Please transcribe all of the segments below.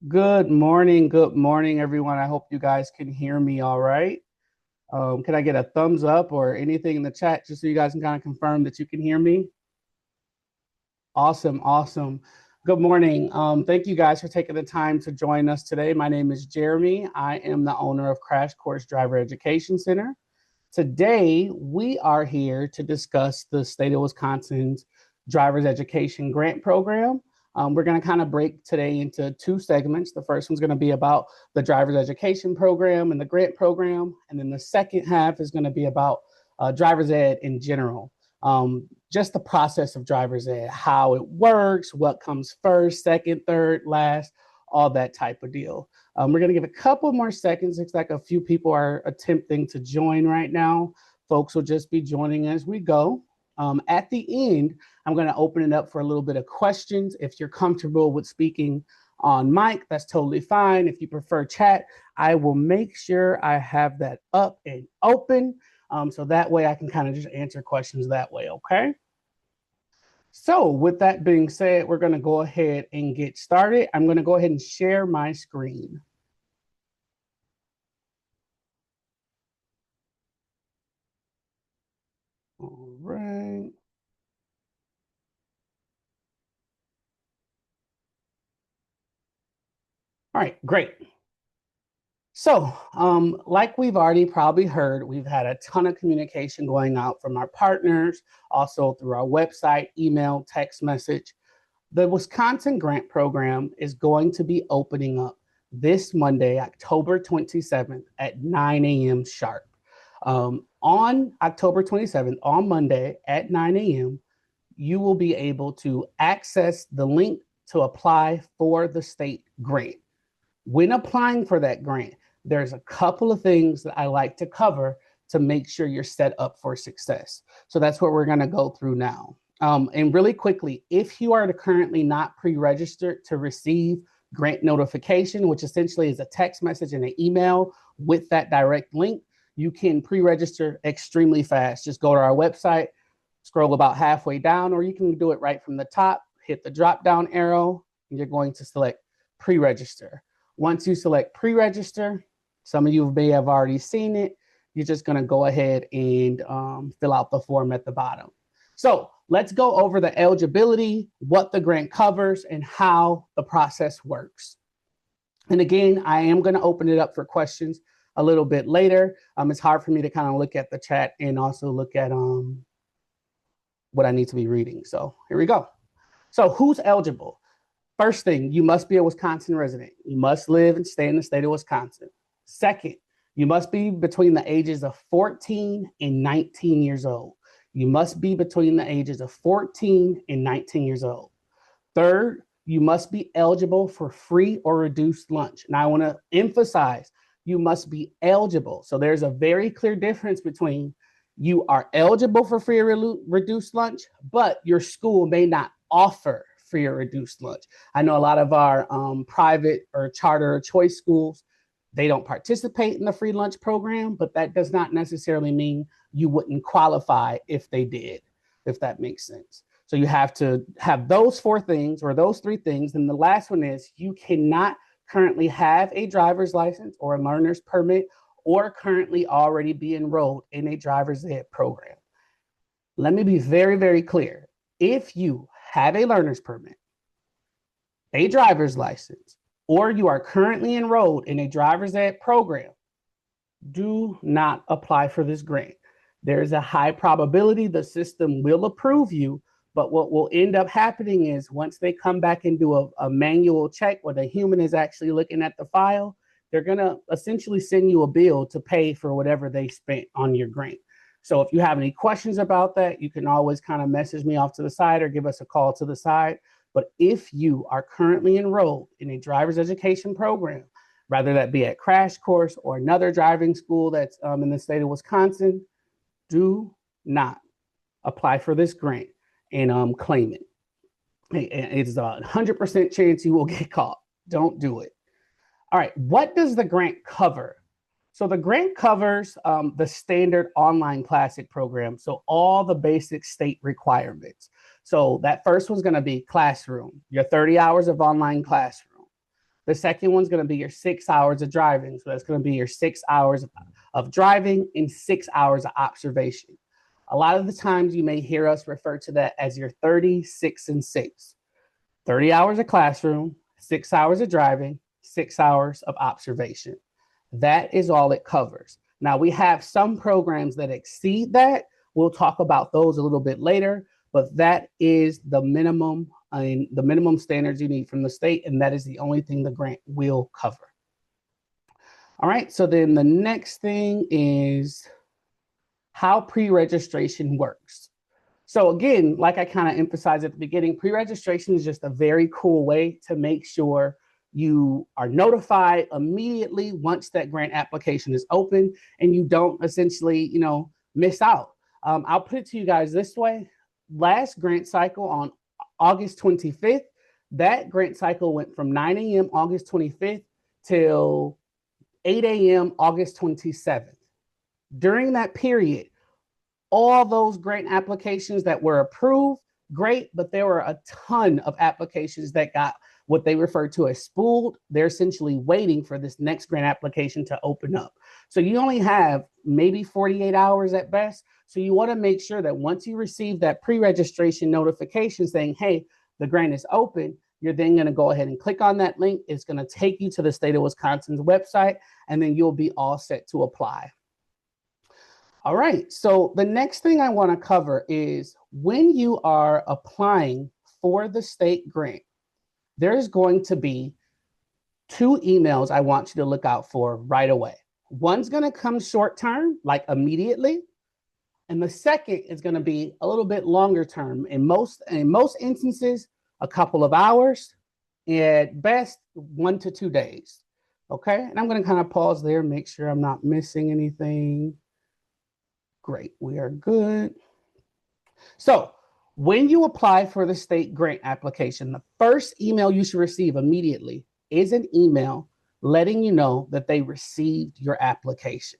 Good morning, everyone. I hope you guys can hear me all right. Can I get a thumbs up or anything in the chat just so you guys can kind of confirm that you can hear me? Awesome, awesome. Good morning. Thank you guys for taking the time to join us today. My name is Jeremy. I am the owner of Crash Course Driver Education Center. Today, we are here to discuss the state of Wisconsin's driver's education grant program. We're going to kind of break today into two segments. The first one's going to be about the driver's education program and the grant program. And then the second half is going to be about driver's ed in general. Just the process of driver's ed, how it works, what comes first, second, third, last, all that type of deal. We're going to give a couple more seconds. Looks like a few people are attempting to join right now. Folks will just be joining as we go. At the end, I'm going to open it up for a little bit of questions. If you're comfortable with speaking on mic, that's totally fine. If you prefer chat, I will make sure I have that up and open. So that way I can kind of just answer questions that way, okay? So with that being said, we're going to go ahead and get started. I'm going to go ahead and share my screen. All right. All right, great. So, like we've already probably heard, we've had a ton of communication going out from our partners, also through our website, email, text message. The Wisconsin Grant Program is going to be opening up this Monday, October 27th at 9 a.m. sharp. On October 27th, on Monday at 9 a.m., you will be able to access the link to apply for the state grant. When applying for that grant, there's a couple of things that I like to cover to make sure you're set up for success. So that's what we're going to go through now. And really quickly, if you are currently not pre-registered to receive grant notification, which essentially is a text message and an email with that direct link, you can pre-register extremely fast. Just go to our website, scroll about halfway down, or you can do it right from the top, hit the drop-down arrow, and you're going to select pre-register. Once you select pre-register, some of you may have already seen it. You're just going to go ahead and fill out the form at the bottom. So let's go over the eligibility, what the grant covers, and how the process works. And again, I am going to open it up for questions a little bit later. It's hard for me to kind of look at the chat and also look at what I need to be reading. So here we go. So who's eligible? First thing, you must be a Wisconsin resident. You must live and stay in the state of Wisconsin. Second, you must be between the ages of 14 and 19 years old. You must be between the ages of 14 and 19 years old. Third, you must be eligible for free or reduced lunch. Now, I want to emphasize, you must be eligible. So there's a very clear difference between you are eligible for free or reduced lunch, but your school may not offer free or reduced lunch. I know a lot of our private or charter or choice schools, they don't participate in the free lunch program, but that does not necessarily mean you wouldn't qualify if they did, if that makes sense. So you have to have those four things or those three things. And the last one is you cannot currently have a driver's license or a learner's permit or currently already be enrolled in a driver's ed program. Let me be very, very clear. If you have a learner's permit, a driver's license, or you are currently enrolled in a driver's ed program, do not apply for this grant. There's a high probability the system will approve you, but what will end up happening is once they come back and do a manual check where the human is actually looking at the file, they're going to essentially send you a bill to pay for whatever they spent on your grant. So if you have any questions about that, you can always kind of message me off to the side or give us a call to the side. But if you are currently enrolled in a driver's education program, whether that be at Crash Course or another driving school that's in the state of Wisconsin, do not apply for this grant and claim it. It's a 100% chance you will get caught. Don't do it. All right, what does the grant cover? So the grant covers the standard online classic program. So all the basic state requirements. So that first one's going to be classroom, your 30 hours of online classroom. The second one's going to be your 6 hours of driving. So that's going to be your 6 hours of driving and 6 hours of observation. A lot of the times you may hear us refer to that as your 30, 6, and 6. 30 hours of classroom, 6 hours of driving, 6 hours of observation. That is all it covers. Now, we have some programs that exceed that. We'll talk about those a little bit later, but that is the minimum standards you need from the state, and that is the only thing the grant will cover. All right, so then the next thing is how pre-registration works. So again, like I kind of emphasized at the beginning, pre-registration is just a very cool way to make sure you are notified immediately once that grant application is open and you don't essentially, miss out. I'll put it to you guys this way. Last grant cycle on August 25th, that grant cycle went from 9 a.m. August 25th till 8 a.m. August 27th. During that period, all those grant applications that were approved, great, but there were a ton of applications that got what they refer to as spooled. They're essentially waiting for this next grant application to open up. So you only have maybe 48 hours at best. So you want to make sure that once you receive that pre-registration notification saying, hey, the grant is open, you're then going to go ahead and click on that link. It's going to take you to the state of Wisconsin's website, and then you'll be all set to apply. All right, so the next thing I want to cover is when you are applying for the state grant, there's going to be 2 emails I want you to look out for right away. One's going to come short term, like immediately, and the second is going to be a little bit longer term. In most instances, a couple of hours, at best 1 to 2 days. Okay, and I'm going to kind of pause there, make sure I'm not missing anything. Great, we are good. So when you apply for the state grant application, the first email you should receive immediately is an email letting you know that they received your application.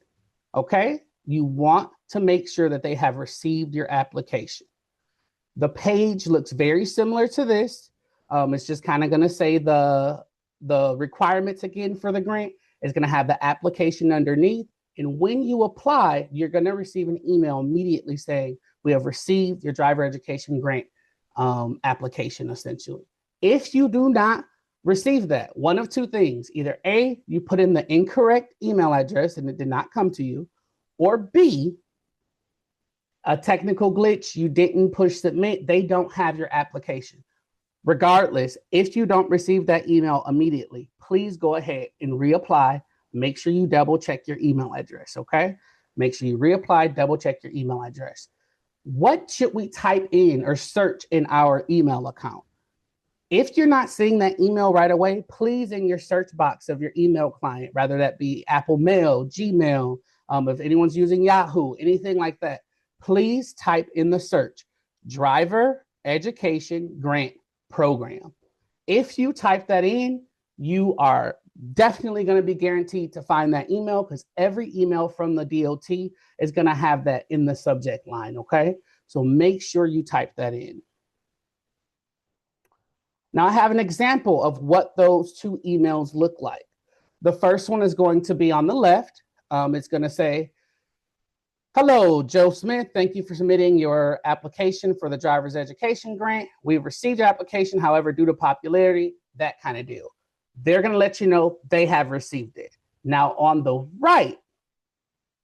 Okay, you want to make sure that they have received your application. The page looks very similar to this. It's just kind of going to say the requirements again for the grant. It's going to have the application underneath. And when you apply, you're going to receive an email immediately saying, we have received your driver education grant application, essentially. If you do not receive that, one of 2 things, either A, you put in the incorrect email address and it did not come to you, or B, a technical glitch, you didn't push submit, they don't have your application. Regardless, if you don't receive that email immediately, please go ahead and reapply. Make sure you double check your email address, okay? Make sure you reapply, double check your email address. What should we type in or search in our email account? If you're not seeing that email right away, please in your search box of your email client, whether that be Apple Mail, Gmail, if anyone's using Yahoo, anything like that, please type in the search, Driver Education Grant Program. If you type that in, you are definitely going to be guaranteed to find that email because every email from the DOT is going to have that in the subject line, okay? So make sure you type that in. Now I have an example of what those 2 emails look like. The first one is going to be on the left. It's going to say, hello, Joe Smith. Thank you for submitting your application for the driver's education grant. We've received your application, however, due to popularity, that kind of deal. They're going to let you know they have received it. Now on the right,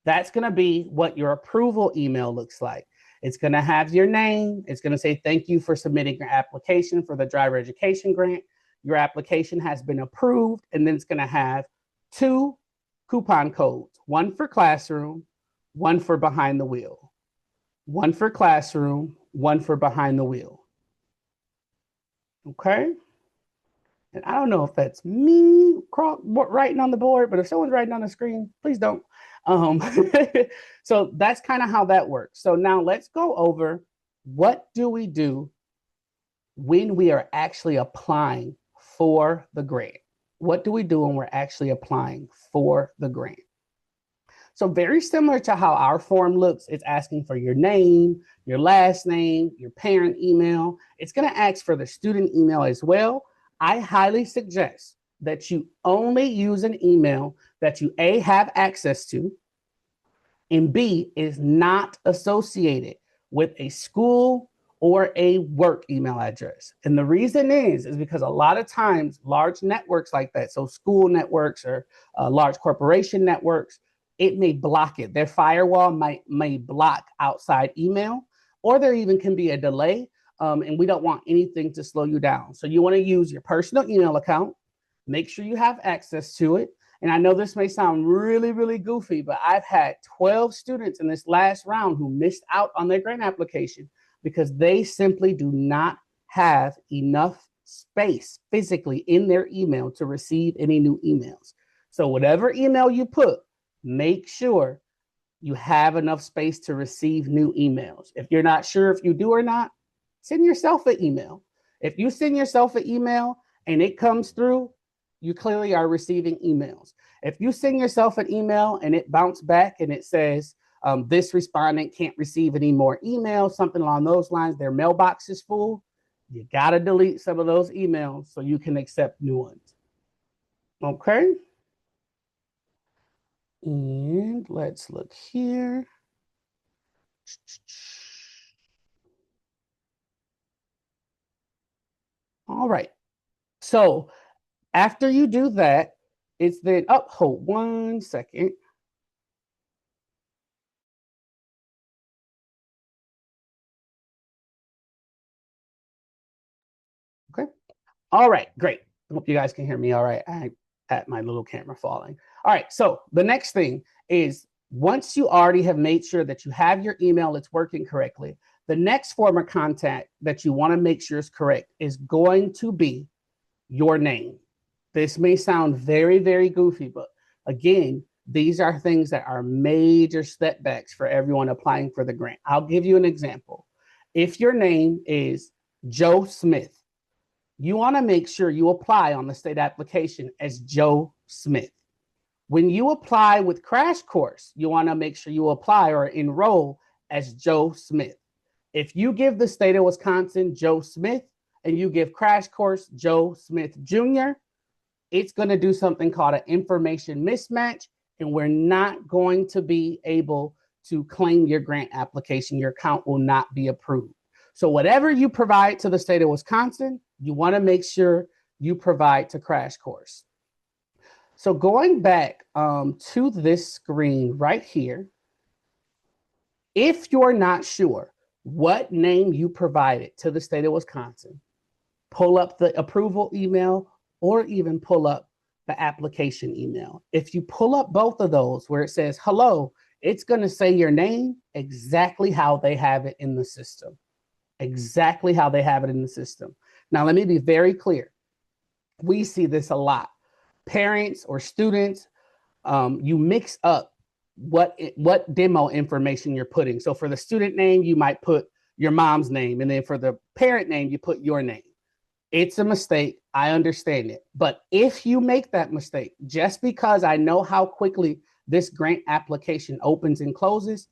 that's going to be what your approval email looks like. It's going to have your name. It's going to say, thank you for submitting your application for the driver education grant. Your application has been approved. And then it's going to have 2 coupon codes, one for classroom, one for behind the wheel. One for classroom, one for behind the wheel. Okay. And I don't know if that's me writing on the board, but if someone's writing on the screen, please don't. So that's kind of how that works. So now let's go over what do we do when we are actually applying for the grant. What do we do when we're actually applying for the grant? So very similar to how our form looks, it's asking for your name, your last name, your parent email. It's going to ask for the student email as well. I highly suggest that you only use an email that you A, have access to, and B, is not associated with a school or a work email address. And the reason is because a lot of times large networks like that, so school networks or large corporation networks, it may block it. Their firewall may block outside email, or there even can be a delay, and we don't want anything to slow you down. So you want to use your personal email account, make sure you have access to it. And I know this may sound really, really goofy, but I've had 12 students in this last round who missed out on their grant application because they simply do not have enough space physically in their email to receive any new emails. So whatever email you put, make sure you have enough space to receive new emails. If you're not sure if you do or not, send yourself an email. If you send yourself an email and it comes through, you clearly are receiving emails. If you send yourself an email and it bounced back and it says, this respondent can't receive any more emails, something along those lines, their mailbox is full, you got to delete some of those emails so you can accept new ones. Okay. And let's look here. All right. So after you do that, it's then, oh, hold 1 second. Okay. All right, great. Hope you guys can hear me all right. I had my little camera falling. All right, so the next thing is once you already have made sure that you have your email, it's working correctly, the next form of contact that you want to make sure is correct is going to be your name. This may sound very, very goofy, but again, these are things that are major setbacks for everyone applying for the grant. I'll give you an example. If your name is Joe Smith, you want to make sure you apply on the state application as Joe Smith. When you apply with Crash Course, you want to make sure you apply or enroll as Joe Smith. If you give the state of Wisconsin Joe Smith and you give Crash Course Joe Smith Jr., it's going to do something called an information mismatch, and we're not going to be able to claim your grant application. Your account will not be approved. So whatever you provide to the state of Wisconsin, you want to make sure you provide to Crash Course. So going back to this screen right here, if you're not sure what name you provided to the state of Wisconsin, pull up the approval email or even pull up the application email. If you pull up both of those where it says hello, it's going to say your name exactly how they have it in the system. Exactly how they have it in the system. Now, let me be very clear. We see this a lot. Parents or students, you mix up what demo information you're putting. So for the student name, you might put your mom's name, and then for the parent name, you put your name. It's a mistake. I understand it. But if you make that mistake, just because I know how quickly this grant application opens and closes,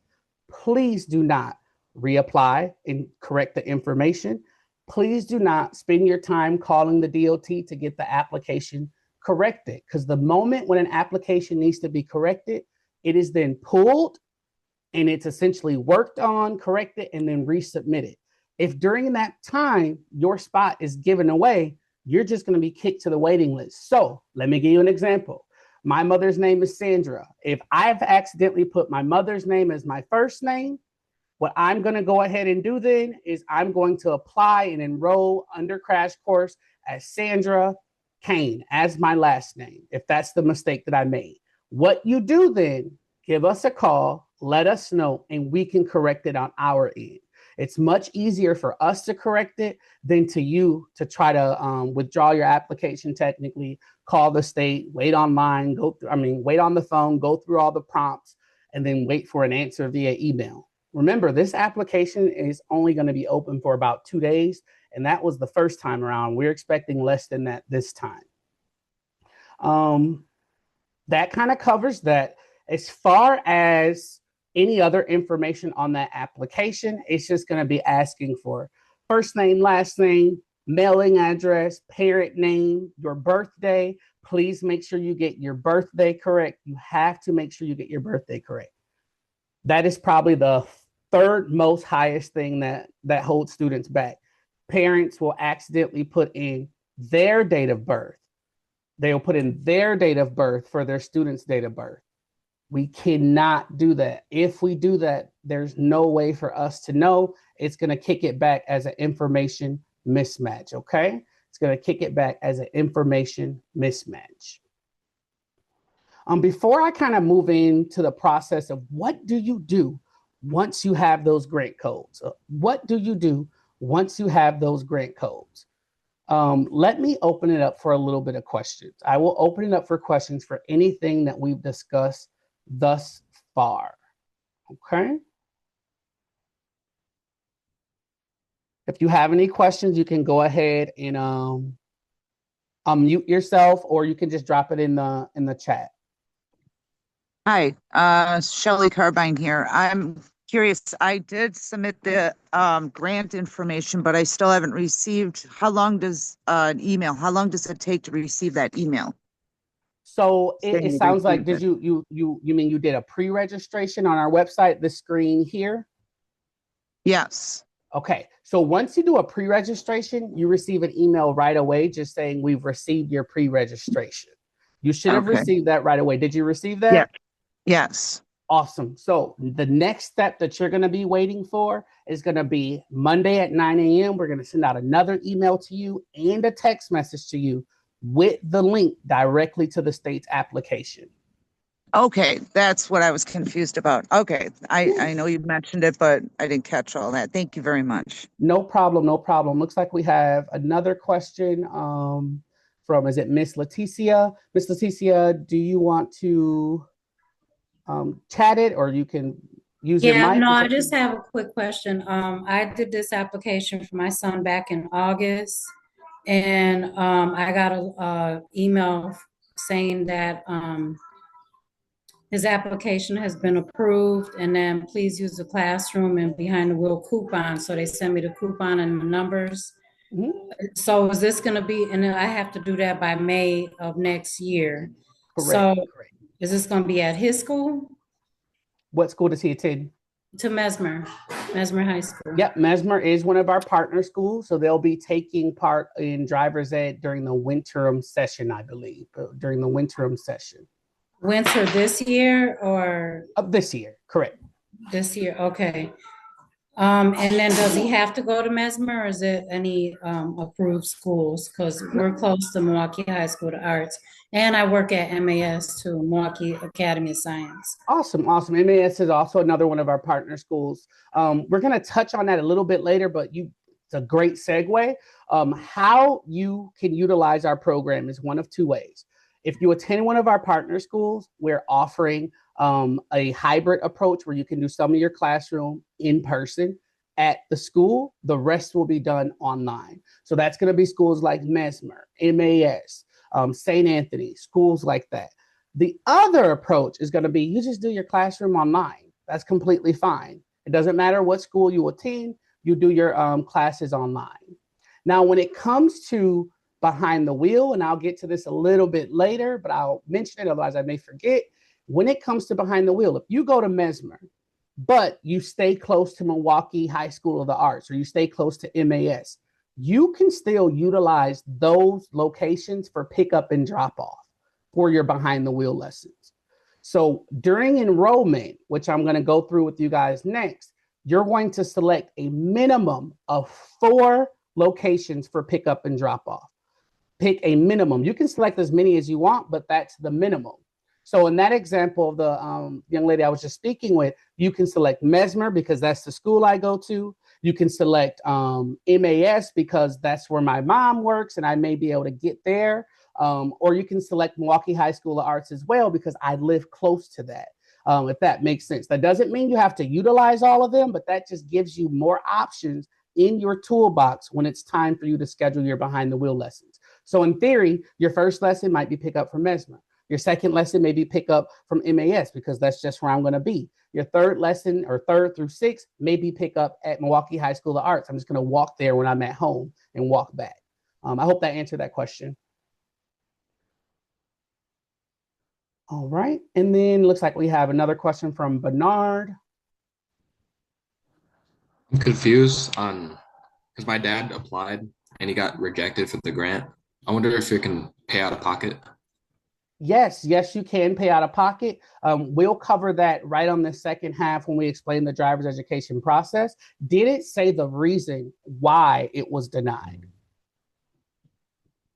please do not reapply and correct the information. Please do not spend your time calling the DOT to get the application corrected, because the moment when an application needs to be corrected, it is then pulled and it's essentially worked on, corrected, and then resubmitted. If during that time your spot is given away, you're just going to be kicked to the waiting list. So let me give you an example. My mother's name is Sandra. If I've accidentally put my mother's name as my first name, what I'm going to go ahead and do then is I'm going to apply and enroll under Crash Course as Sandra Kane as my last name, if that's the mistake that I made. What you do then, give us a call, let us know, and we can correct it on our end. It's much easier for us to correct it than to you to try to withdraw your application technically, call the state, wait online, wait on the phone, go through all the prompts, and then wait for an answer via email. Remember, this application is only going to be open for about 2 days, and that was the first time around. We're expecting less than that this time. That kind of covers that. As far as any other information on that application, it's just going to be asking for first name, last name, mailing address, parent name, your birthday. Please make sure you get your birthday correct. You have to make sure you get your birthday correct. That is probably the third most highest thing that holds students back. Parents will accidentally put in their date of birth. They'll put in their date of birth for their student's date of birth. We cannot do that. If we do that, there's no way for us to know. It's going to kick it back as an information mismatch, okay? It's going to kick it back as an information mismatch. Before I kind of move into the process of what do you do once you have those grant codes? What do you do once you have those grant codes? Let me open it up for a little bit of questions. I will open it up for questions for anything that we've discussed thus far, okay? If you have any questions, you can go ahead and unmute yourself, or you can just drop it in the chat. Hi, Shelley Carbine here. I'm curious. I did submit the grant information, but I still haven't received. How long does an email? How long does it take to receive that email? So it sounds like, did you mean you did a pre-registration on our website, the screen here? Yes. Okay, so once you do a pre-registration, you receive an email right away just saying we've received your pre-registration. You should have received that right away. Did you receive that? Yeah. Yes. Awesome. So the next step that you're going to be waiting for is going to be Monday at 9 a.m. We're going to send out another email to you and a text message to you with the link directly to the state's application. Okay, that's what I was confused about. Okay, I know you mentioned it, but I didn't catch all that. Thank you very much. No problem, no problem. Looks like we have another question from, is it Miss Leticia? Miss Leticia, do you want to chat it, or you can use your mic? No, I just have a quick question. I did this application for my son back in August, and I got a email saying that his application has been approved, and then please use the classroom and behind the wheel coupon. So they send me the coupon and the numbers. Mm-hmm. So is this going to be, and I have to do that by May of next year. Correct. So correct. Is this going to be at his school? What school does he attend? To Mesmer High School. Yep, Mesmer is one of our partner schools, so they'll be taking part in driver's ed during the winterim session, I believe, during the winterim session. Winter this year or? This year, correct. This year, okay. And then does he have to go to Mesmer, or is it any approved schools? Because we're close to Milwaukee High School of Arts, and I work at MAS too, Milwaukee Academy of Science. Awesome, awesome. MAS is also another one of our partner schools. We're going to touch on that a little bit later, but it's a great segue. How you can utilize our program is one of two ways. If you attend one of our partner schools, we're offering a hybrid approach where you can do some of your classroom in person at the school. The rest will be done online. So that's going to be schools like Mesmer, MAS, St. Anthony, schools like that. The other approach is going to be you just do your classroom online. That's completely fine. It doesn't matter what school you attend, you do your classes online. Now, when it comes to behind the wheel, and I'll get to this a little bit later, but I'll mention it, otherwise I may forget. When it comes to behind the wheel, if you go to Mesmer, but you stay close to Milwaukee High School of the Arts, or you stay close to MAS, you can still utilize those locations for pickup and drop off for your behind the wheel lessons. So during enrollment, which I'm going to go through with you guys next, you're going to select a minimum of 4 locations for pickup and drop off. Pick a minimum. You can select as many as you want, but that's the minimum. So in that example of the young lady I was just speaking with, you can select Mesmer because that's the school I go to. You can select MAS because that's where my mom works and I may be able to get there. Or you can select Milwaukee High School of Arts as well because I live close to that, if that makes sense. That doesn't mean you have to utilize all of them, but that just gives you more options in your toolbox when it's time for you to schedule your behind the wheel lessons. So in theory, your first lesson might be pick up from Mesmer. Your second lesson may be pick up from MAS because that's just where I'm going to be. Your third lesson or third through sixth, maybe pick up at Milwaukee High School of Arts. I'm just going to walk there when I'm at home and walk back. I hope that answered that question. All right. And then looks like we have another question from Bernard. I'm confused on because my dad applied and he got rejected for the grant. I wonder if you can pay out of pocket. Yes, you can pay out of pocket. We'll cover that right on the second half when we explain the driver's education process. Did it say the reason why it was denied?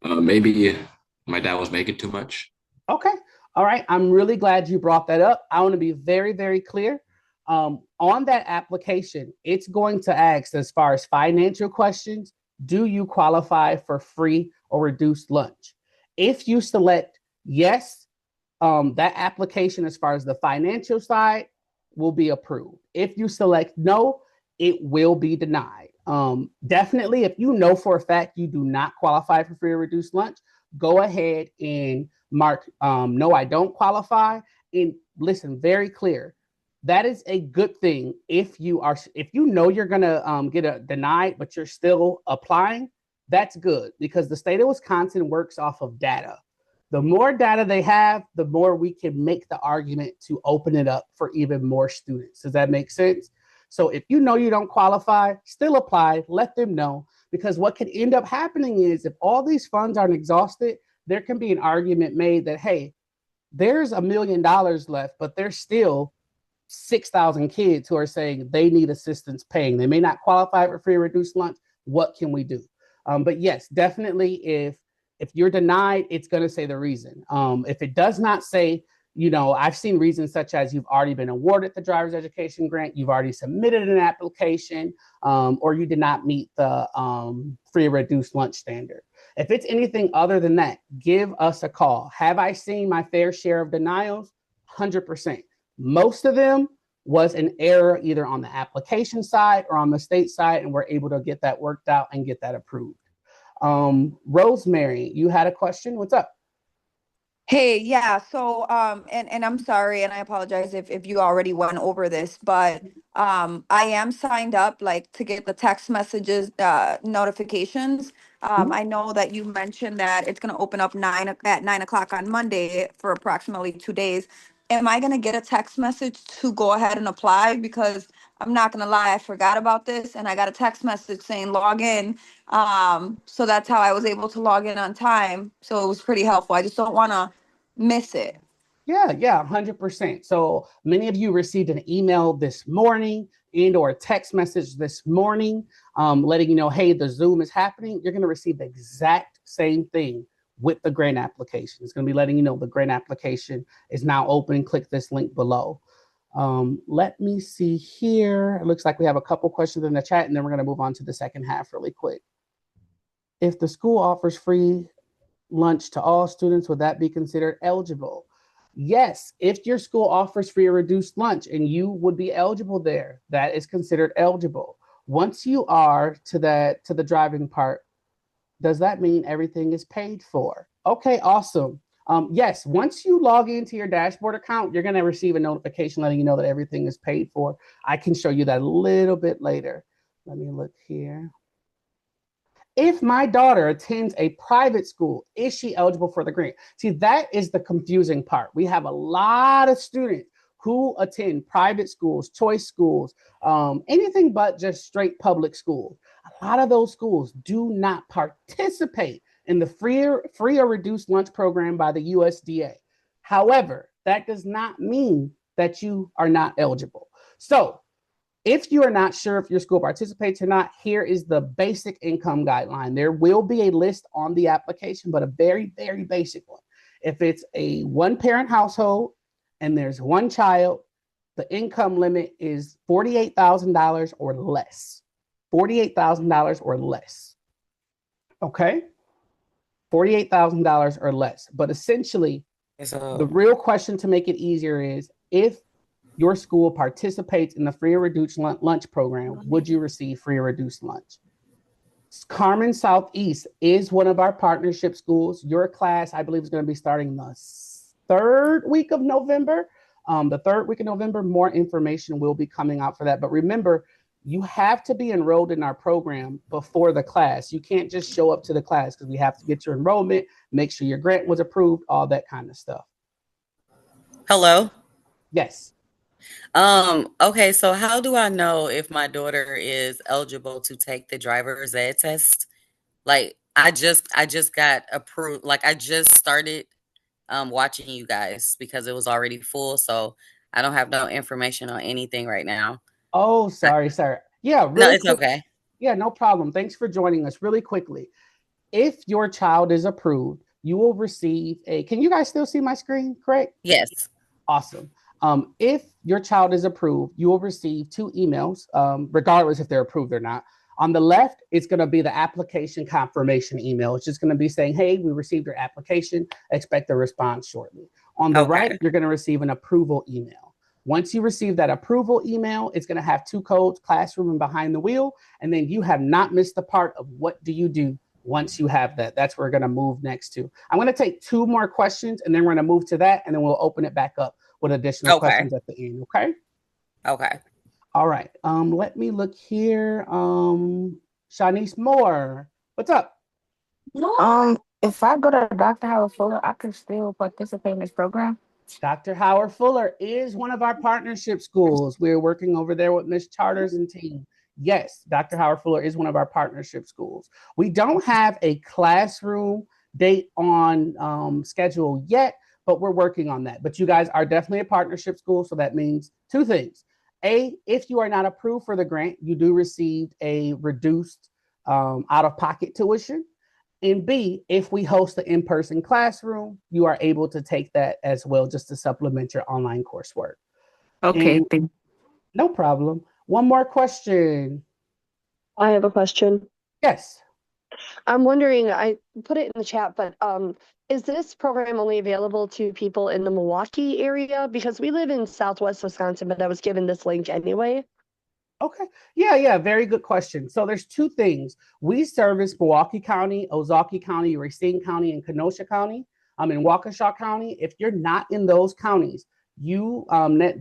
Maybe my dad was making too much. Okay. All right. I'm really glad you brought that up. I want to be very, very clear. On that application, it's going to ask, as far as financial questions, do you qualify for free or reduced lunch? If you select yes, that application, as far as the financial side, will be approved. If you select no, it will be denied. Definitely, if you know for a fact you do not qualify for free or reduced lunch, go ahead and mark no, I don't qualify. And listen, very clear. That is a good thing if you know you're gonna get a denied, but you're still applying. That's good because the state of Wisconsin works off of data. The more data they have, the more we can make the argument to open it up for even more students. Does that make sense? So if you know you don't qualify, still apply, let them know, because what could end up happening is if all these funds aren't exhausted, there can be an argument made that, hey, there's $1 million left, but there's still 6,000 kids who are saying they need assistance paying. They may not qualify for free or reduced lunch. What can we do? But yes, definitely if you're denied, it's going to say the reason. If it does not say, I've seen reasons such as you've already been awarded the driver's education grant, you've already submitted an application, or you did not meet the free or reduced lunch standard. If it's anything other than that, give us a call. Have I seen my fair share of denials? 100%. Most of them was an error either on the application side or on the state side, and we're able to get that worked out and get that approved. Rosemary, you had a question. What's up? Hey, yeah. So, and I'm sorry, and I apologize if you already went over this, but I am signed up like to get the text messages, notifications. I know that you mentioned that it's gonna open up at 9 o'clock on Monday for approximately 2 days. Am I gonna get a text message to go ahead and apply? Because I'm not gonna lie, I forgot about this, and I got a text message saying log in. So that's how I was able to log in on time. So it was pretty helpful. I just don't want to miss it. Yeah, 100%. So many of you received an email this morning or a text message this morning letting you know, hey, the Zoom is happening. You're going to receive the exact same thing with the grant application. It's going to be letting you know the grant application is now open. Click this link below. Let me see here. It looks like we have a couple questions in the chat, and then we're going to move on to the second half really quick. If the school offers free lunch to all students, would that be considered eligible? Yes, if your school offers free or reduced lunch and you would be eligible there, that is considered eligible. Once you are to the driving part, does that mean everything is paid for? Okay, awesome. Yes, once you log into your dashboard account, you're going to receive a notification letting you know that everything is paid for. I can show you that a little bit later. Let me look here. If my daughter attends a private school, is she eligible for the grant? See, that is the confusing part. We have a lot of students who attend private schools, choice schools, anything but just straight public schools. A lot of those schools do not participate in the free or reduced lunch program by the USDA. However, that does not mean that you are not eligible. So if you are not sure if your school participates or not, here is the basic income guideline. There will be a list on the application, but a very, very basic one. If it's a one-parent household and there's one child, the income limit is $48,000 or less. $48,000 or less. Okay? $48,000 or less. But essentially, the real question to make it easier is if your school participates in the free or reduced lunch program, would you receive free or reduced lunch? Carmen Southeast is one of our partnership schools. Your class, I believe, is going to be starting the third week of November. The third week of November, more information will be coming out for that. But remember, you have to be enrolled in our program before the class. You can't just show up to the class because we have to get your enrollment, make sure your grant was approved, all that kind of stuff. Hello. Yes. Okay, so how do I know if my daughter is eligible to take the driver's ed test? Like I just got approved. Like I just started watching you guys because it was already full, so I don't have no information on anything right now. Oh, sorry, sir. Yeah, No, really it's quick. okay. Yeah, no problem. Thanks for joining us really quickly. If your child is approved, you will receive a, can you guys still see my screen, correct? Yes. Awesome. If your child is approved, you will receive 2 emails, regardless if they're approved or not. On the left, it's going to be the application confirmation email. It's just going to be saying, hey, we received your application. Expect a response shortly. On the right, Okay. you're going to receive an approval email. Once you receive that approval email, it's going to have 2 codes, classroom and behind the wheel. And then you have not missed the part of what do you do once you have that. That's where we're going to move next to. I'm going to take 2 more questions and then we're going to move to that and then we'll open it back up with additional Okay. questions at the end. Okay. Okay. All right. Let me look here. Shanice Moore, what's up? If I go to Dr. Howard Fuller, I can still participate in this program. Dr. Howard Fuller is one of our partnership schools. We're working over there with Miss Charters and team. Yes, Dr. Howard Fuller is one of our partnership schools. We don't have a classroom date on schedule yet, but we're working on that. But you guys are definitely a partnership school, so that means 2 things. A, if you are not approved for the grant, you do receive a reduced out-of-pocket tuition. And B, if we host an in-person classroom, you are able to take that as well just to supplement your online coursework. Okay, And no problem. One more question. I have a question. Yes. I'm wondering, I put it in the chat, but is this program only available to people in the Milwaukee area? Because we live in Southwest Wisconsin, but I was given this link anyway. Okay. Yeah. Very good question. So there's 2 things. We service Milwaukee County, Ozaukee County, Racine County, and Kenosha County. In Waukesha County. If you're not in those counties, you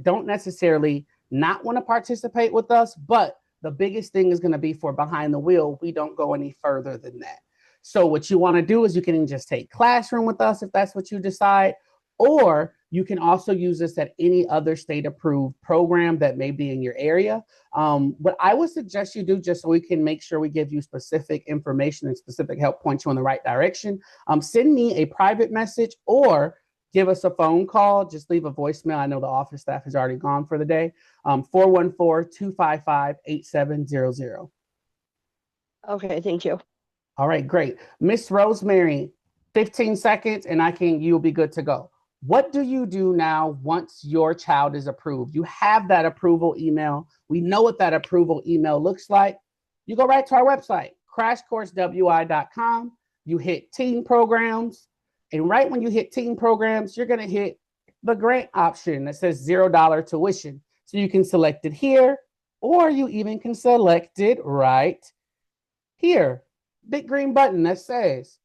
don't necessarily not want to participate with us. But the biggest thing is going to be for behind the wheel. We don't go any further than that. So what you want to do is you can just take classroom with us if that's what you decide, or you can also use this at any other state approved program that may be in your area. What I would suggest you do, just so we can make sure we give you specific information and specific help, point you in the right direction, send me a private message or give us a phone call. Just leave a voicemail. I know the office staff has already gone for the day. 414-255-8700. Okay, thank you. All right, great. Miss Rosemary, 15 seconds and you'll be good to go. What do you do now once your child is approved? You have that approval email. We know what that approval email looks like. You go right to our website, crashcoursewi.com. You hit teen programs. And right when you hit teen programs, you're going to hit the grant option that says $0 tuition. So you can select it here, or you even can select it right here. Big green button that says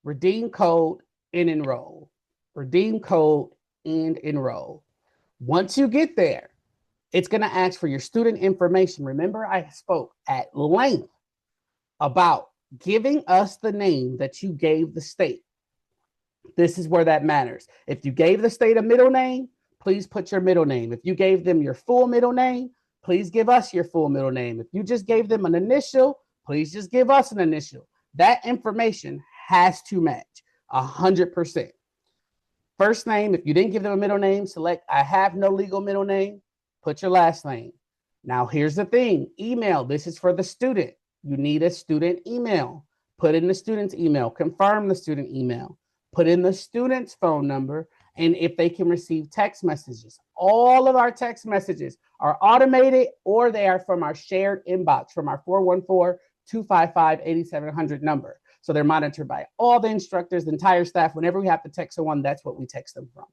redeem code and enroll. Redeem code and enroll. Once you get there, it's going to ask for your student information. Remember, I spoke at length about giving us the name that you gave the state. This is where that matters. If you gave the state a middle name, please put your middle name. If you gave them your full middle name, please give us your full middle name. If you just gave them an initial, please just give us an initial. That information has to match 100%. First name, if you didn't give them a middle name, select I have no legal middle name, put your last name. Now, here's the thing, email, this is for the student. You need a student email. Put in the student's email, confirm the student email, put in the student's phone number, and if they can receive text messages. All of our text messages are automated or they are from our shared inbox from our 414-255-8700 number. So they're monitored by all the instructors, the entire staff. Whenever we have to text someone, that's what we text them from.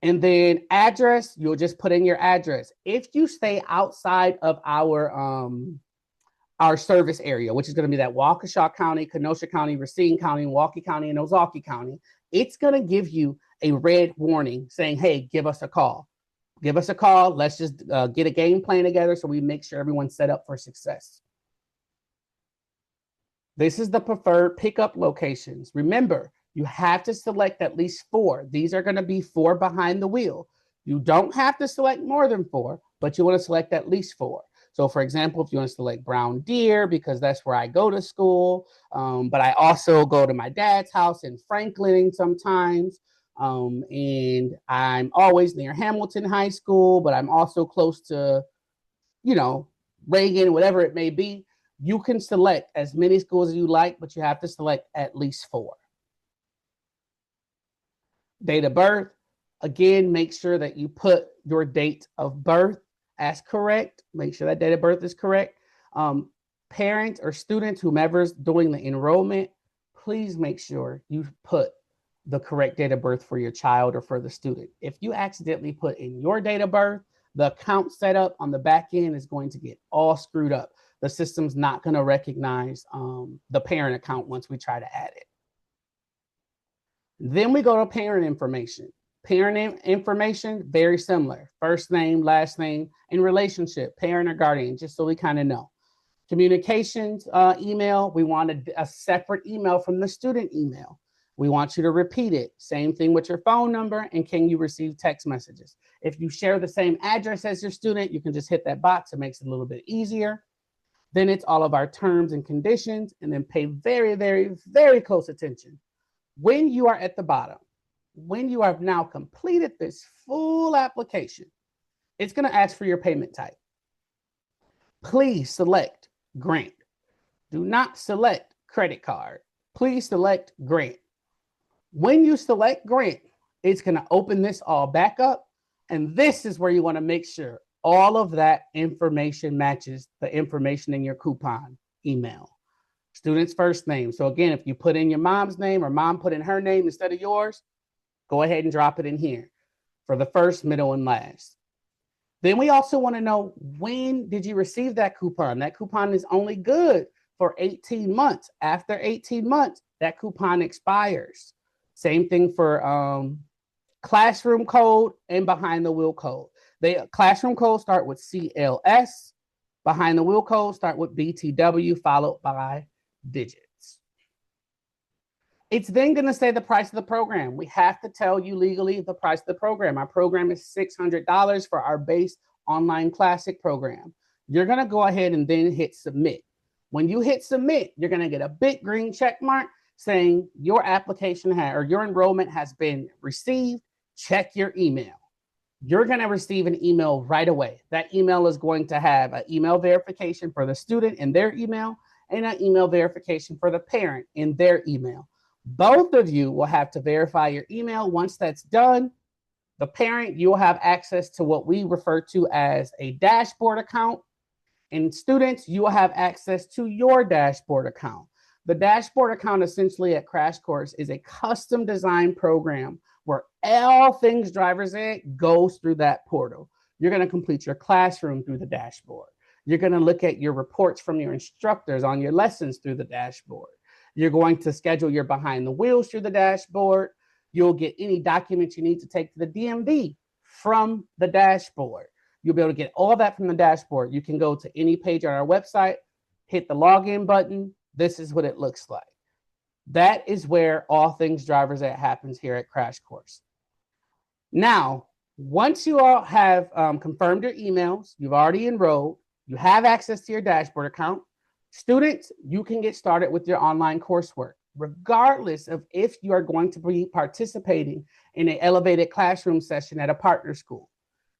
And then address, you'll just put in your address. If you stay outside of our service area, which is going to be that Waukesha County, Kenosha County, Racine County, Milwaukee County, and Ozaukee County, it's going to give you a red warning saying, hey, give us a call. Give us a call. Let's just get a game plan together so we make sure everyone's set up for success. This is the preferred pickup locations. Remember, you have to select at least 4. These are going to be 4 behind the wheel. You don't have to select more than 4, but you want to select at least 4. So for example, if you want to select Brown Deer, because that's where I go to school, but I also go to my dad's house in Franklin sometimes, and I'm always near Hamilton High School, but I'm also close to, you know, Reagan, whatever it may be. You can select as many schools as you like, but you have to select at least 4. Date of birth, again, make sure that you put your date of birth as correct. Make sure that date of birth is correct. Parents or students, whomever's doing the enrollment, please make sure you put the correct date of birth for your child or for the student. If you accidentally put in your date of birth, the account setup on the back end is going to get all screwed up. The system's not going to recognize the parent account once we try to add it. Then we go to parent information. Parent information, very similar. First name, last name, and relationship, parent or guardian, just so we kind of know. Communications email, we want a separate email from the student email. We want you to repeat it. Same thing with your phone number, and can you receive text messages? If you share the same address as your student, you can just hit that box. It makes it a little bit easier. Then it's all of our terms and conditions, and then pay very, very, very close attention. When you are at the bottom, when you have now completed this full application, it's going to ask for your payment type. Please select grant. Do not select credit card. Please select grant. When you select grant, it's going to open this all back up. And this is where you want to make sure all of that information matches the information in your coupon email. Student's first name. So again, if you put in your mom's name or mom put in her name instead of yours, go ahead and drop it in here for the first, middle, and last. Then we also want to know, when did you receive that coupon? That coupon is only good for 18 months. After 18 months, that coupon expires. Same thing for classroom code and behind the wheel code. Classroom code start with CLS. Behind the wheel code start with BTW followed by digits. It's then going to say the price of the program. We have to tell you legally the price of the program. Our program is $600 for our base online classic program. You're going to go ahead and then hit submit. When you hit submit, you're going to get a big green check mark saying your application or your enrollment has been received. Check your email. You're going to receive an email right away. That email is going to have an email verification for the student in their email and an email verification for the parent in their email. Both of you will have to verify your email. Once that's done, the parent, you'll have access to what we refer to as a dashboard account. And students, you will have access to your dashboard account. The dashboard account essentially at Crash Course is a custom design program where all things driver's ed goes through that portal. You're going to complete your classroom through the dashboard. You're going to look at your reports from your instructors on your lessons through the dashboard. You're going to schedule your behind the wheels through the dashboard. You'll get any documents you need to take to the DMV from the dashboard. You'll be able to get all that from the dashboard. You can go to any page on our website, hit the login button. This is what it looks like. That is where all things driver's ed happens here at Crash Course. Now, once you all have confirmed your emails, you've already enrolled, you have access to your dashboard account, students, you can get started with your online coursework, regardless of if you are going to be participating in an elevated classroom session at a partner school.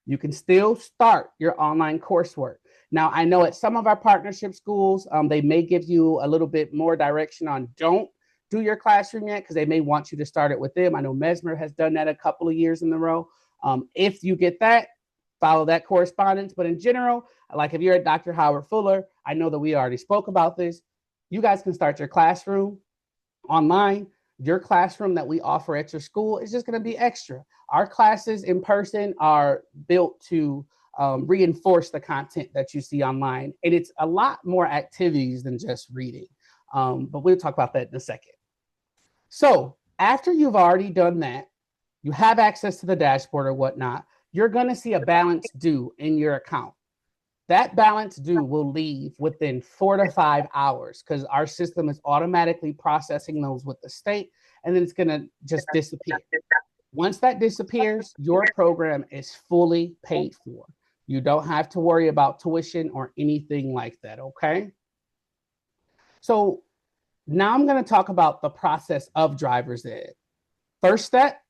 You can still start your online coursework. Now, I know at some of our partnership schools, they may give you a little bit more direction on don't do your classroom yet because they may want you to start it with them. I know Mesmer has done that a couple of years in a row. If you get that, follow that correspondence. But in general, like if you're at Dr. Howard Fuller, I know that we already spoke about this. You guys can start your classroom online. Your classroom that we offer at your school is just going to be extra. Our classes in person are built to reinforce the content that you see online. And it's a lot more activities than just reading. But we'll talk about that in a second. So after you've already done that, you have access to the dashboard or whatnot, you're going to see a balance due in your account. That balance due will leave within 4 to 5 hours because our system is automatically processing those with the state, and then it's going to just disappear. Once that disappears, your program is fully paid for. You don't have to worry about tuition or anything like that, okay? So now I'm going to talk about the process of driver's ed. First step,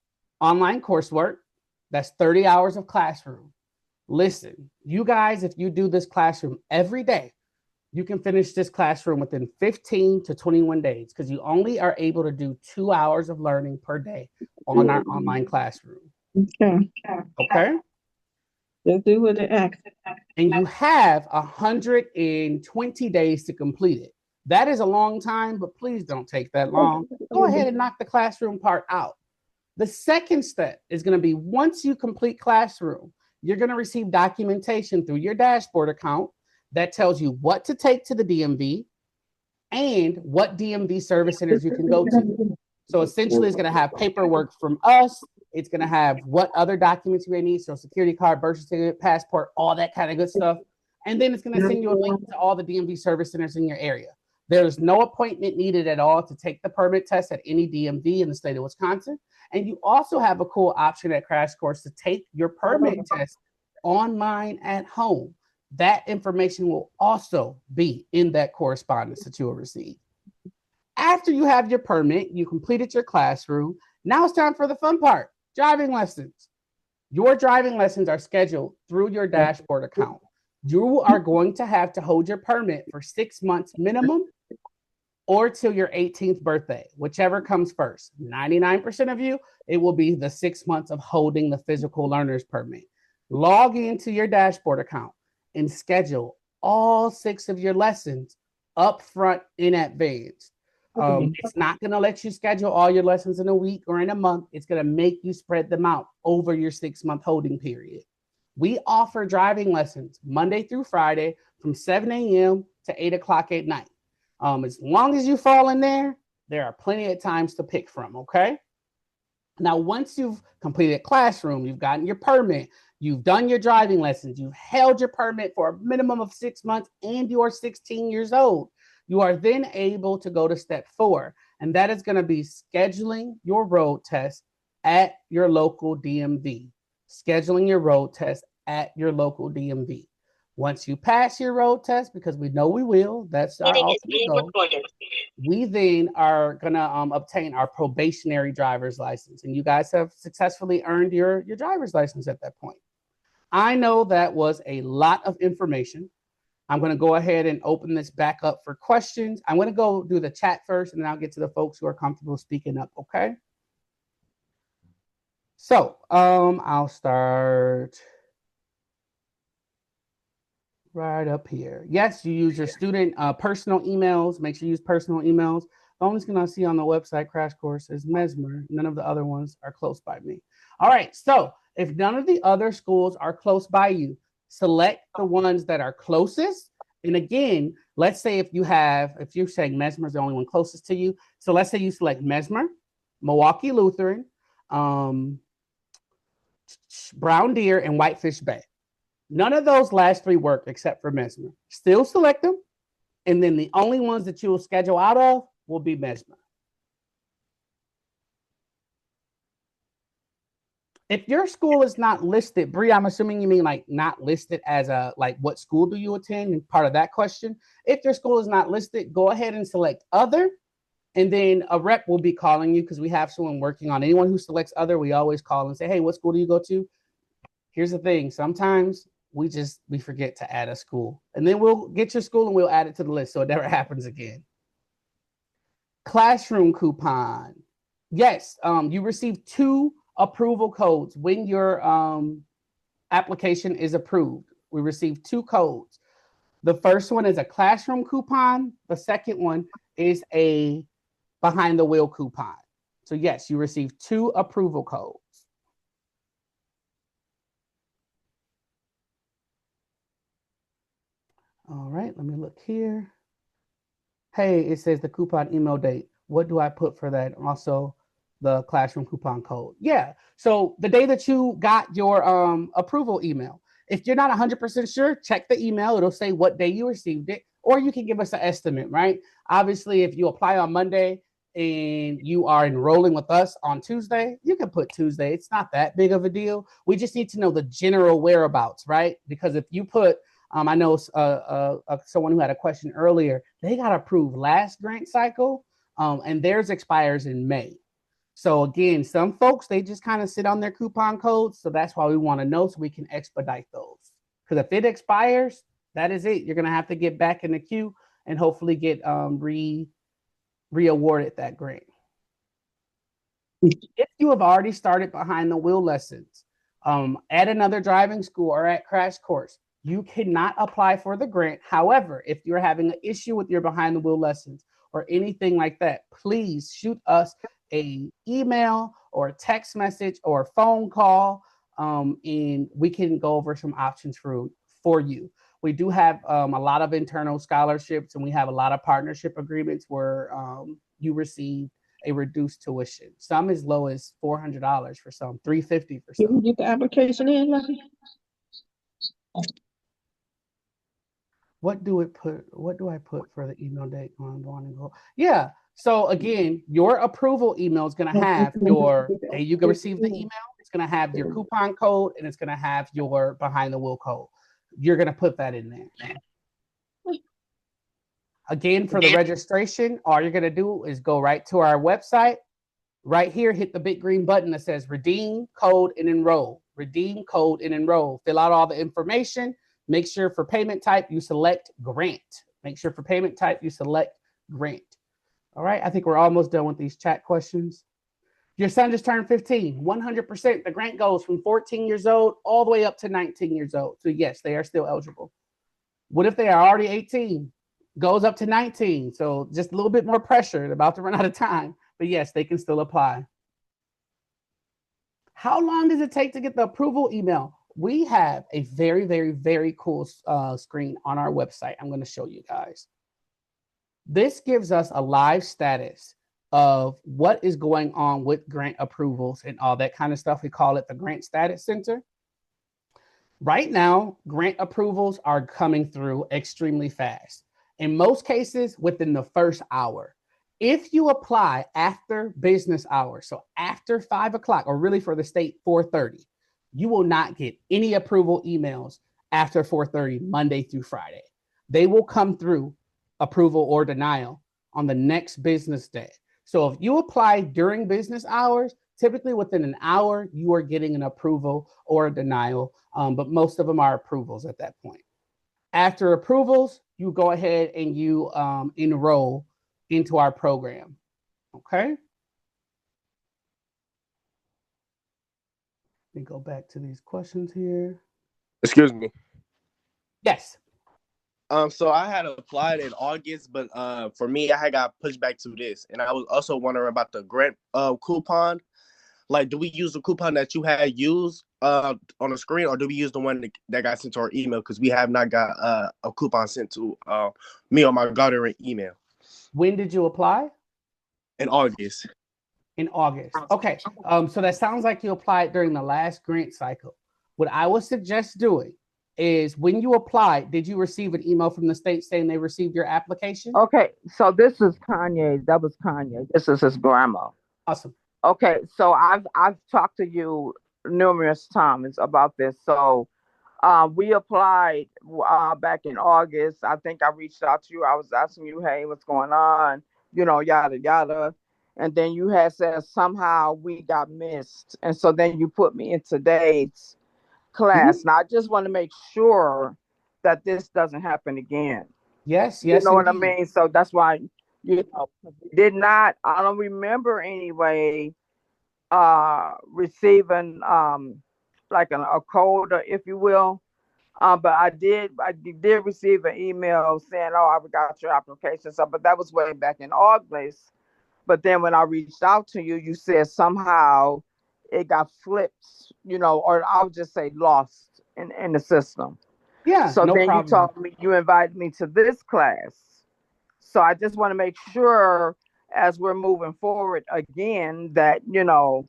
online coursework. That's 30 hours of classroom. Listen, you guys, if you do this classroom every day, you can finish this classroom within 15 to 21 days because you only are able to do 2 hours of learning per day on our online classroom. Okay? Just do what it asks. And you have 120 days to complete it. That is a long time, but please don't take that long. Go ahead and knock the classroom part out. The second step is going to be once you complete classroom, you're going to receive documentation through your dashboard account that tells you what to take to the DMV and what DMV service centers you can go to. So essentially, it's going to have paperwork from us. It's going to have what other documents you may need, so security card, birth certificate, passport, all that kind of good stuff. And then it's going to send you a link to all the DMV service centers in your area. There's no appointment needed at all to take the permit test at any DMV in the state of Wisconsin. And you also have a cool option at Crash Course to take your permit test online at home. That information will also be in that correspondence that you will receive. After you have your permit, you completed your classroom. Now it's time for the fun part, driving lessons. Your driving lessons are scheduled through your dashboard account. You are going to have to hold your permit for 6 months minimum or till your 18th birthday, whichever comes first. 99% of you, it will be the 6 months of holding the physical learner's permit. Log into your dashboard account and schedule all 6 of your lessons up front in advance. It's not going to let you schedule all your lessons in a week or in a month. It's going to make you spread them out over your 6-month holding period. We offer driving lessons Monday through Friday from 7 a.m. to 8 o'clock at night. As long as you fall in there, there are plenty of times to pick from, okay? Now, once you've completed classroom, you've gotten your permit, you've done your driving lessons, you've held your permit for a minimum of 6 months, and you're 16 years old, you are then able to go to step 4, and that is going to be scheduling your road test at your local DMV. Scheduling your road test at your local DMV. Once you pass your road test, because we know we will, that's our ultimate goal, we then are going to obtain our probationary driver's license. And you guys have successfully earned your driver's license at that point. I know that was a lot of information. I'm going to go ahead and open this back up for questions. I'm going to go do the chat first, and then I'll get to the folks who are comfortable speaking up, okay? So I'll start right up here. Yes, you use your student personal emails. Make sure you use personal emails. The only thing I see on the website Crash Course is Mesmer. None of the other ones are close by me. All right, so if none of the other schools are close by you, select the ones that are closest. And again, let's say if you're saying Mesmer is the only one closest to you. So let's say you select Mesmer, Milwaukee Lutheran, Brown Deer, and Whitefish Bay. None of those last 3 work except for Mesmer. Still select them. And then the only ones that you will schedule out of will be Mesmer. If your school is not listed, Bree, I'm assuming you mean like not listed as a, like what school do you attend? And part of that question. If your school is not listed, go ahead and select other. And then a rep will be calling you because we have someone working on anyone who selects other. We always call and say, hey, what school do you go to? Here's the thing. Sometimes we forget to add a school, and then we'll get your school and we'll add it to the list so it never happens again. Classroom coupon. Yes, you receive 2 approval codes when your application is approved. We receive 2 codes. The first one is a classroom coupon. The second one is a behind the wheel coupon. So yes, you receive 2 approval codes. All right, let me look here. Hey, it says the coupon email date. What do I put for that? Also, the classroom coupon code. Yeah. So the day that you got your approval email, if you're not 100% sure, check the email. It'll say what day you received it, or you can give us an estimate, right? Obviously, if you apply on Monday and you are enrolling with us on Tuesday, you can put Tuesday. It's not that big of a deal. We just need to know the general whereabouts, right? Because if you put, I know someone who had a question earlier, they got approved last grant cycle, and theirs expires in May. So again, some folks, they just kind of sit on their coupon codes. So that's why we want to know so we can expedite those. Because if it expires, that is it. You're going to have to get back in the queue and hopefully get re-awarded that grant. If you have already started behind the wheel lessons at another driving school or at Crash Course, you cannot apply for the grant. However, if you're having an issue with your behind the wheel lessons or anything like that, please shoot us an email or a text message or a phone call, and we can go over some options for you. We do have a lot of internal scholarships, and we have a lot of partnership agreements where you receive a reduced tuition. Some as low as $400 for some, $350 for some. Can you get the application in, Lucky? What do I put for the email date on wanting to go? Yeah. So again, your approval email is going to have your, you can receive the email. It's going to have your coupon code, and it's going to have your behind the wheel code. You're going to put that in there. Again, for the registration, all you're going to do is go right to our website. Right here, hit the big green button that says redeem code and enroll. Redeem code and enroll. Fill out all the information. Make sure for payment type, you select grant. Make sure for payment type, you select grant. All right, I think we're almost done with these chat questions. Your son just turned 15, 100%. The grant goes from 14 years old all the way up to 19 years old. So yes, they are still eligible. What if they are already 18? Goes up to 19. So just a little bit more pressure. They're about to run out of time. But yes, they can still apply. How long does it take to get the approval email? We have a very, very, very cool screen on our website. I'm going to show you guys. This gives us a live status of what is going on with grant approvals and all that kind of stuff. We call it the Grant Status Center. Right now, grant approvals are coming through extremely fast. In most cases, within the first hour. If you apply after business hours, so after 5 o'clock, or really for the state, 4:30, you will not get any approval emails after 4:30, Monday through Friday. They will come through approval or denial on the next business day. So if you apply during business hours, typically within an hour, you are getting an approval or a denial, but most of them are approvals at that point. After approvals, you go ahead and you enroll into our program, okay? Let me go back to these questions here. Excuse me. Yes. So I had applied in August, but for me, I had got pushed back to this, and I was also wondering about the grant coupon. Like, do we use the coupon that you had used on the screen, or do we use the one that got sent to our email? Because we have not got a coupon sent to me or my daughter email. When did you apply? In August. In August. Okay. So that sounds like you applied during the last grant cycle. What I would suggest doing is when you applied, did you receive an email from the state saying they received your application? Okay, so this is Kanye. That was Kanye. This is his grandma. Awesome. Okay, so I've talked to you numerous times about this. So we applied back in August. I think I reached out to you. I was asking you, hey, what's going on? You know, yada, yada. And then you had said somehow we got missed. And so then you put me in today's class. Mm-hmm. Now, I just want to make sure that this doesn't happen again. Yes, You yes. know what I indeed. mean? So that's why, you know, did not, I don't remember anyway, receiving like a code, if you will. But I did receive an email saying, oh, I got your application. So, but that was way back in August. But then when I reached out to you, you said somehow it got flipped, you know, or I'll just say lost in the system. Yeah, So no then problem. you invited me to this class. So I just want to make sure as we're moving forward again, that, that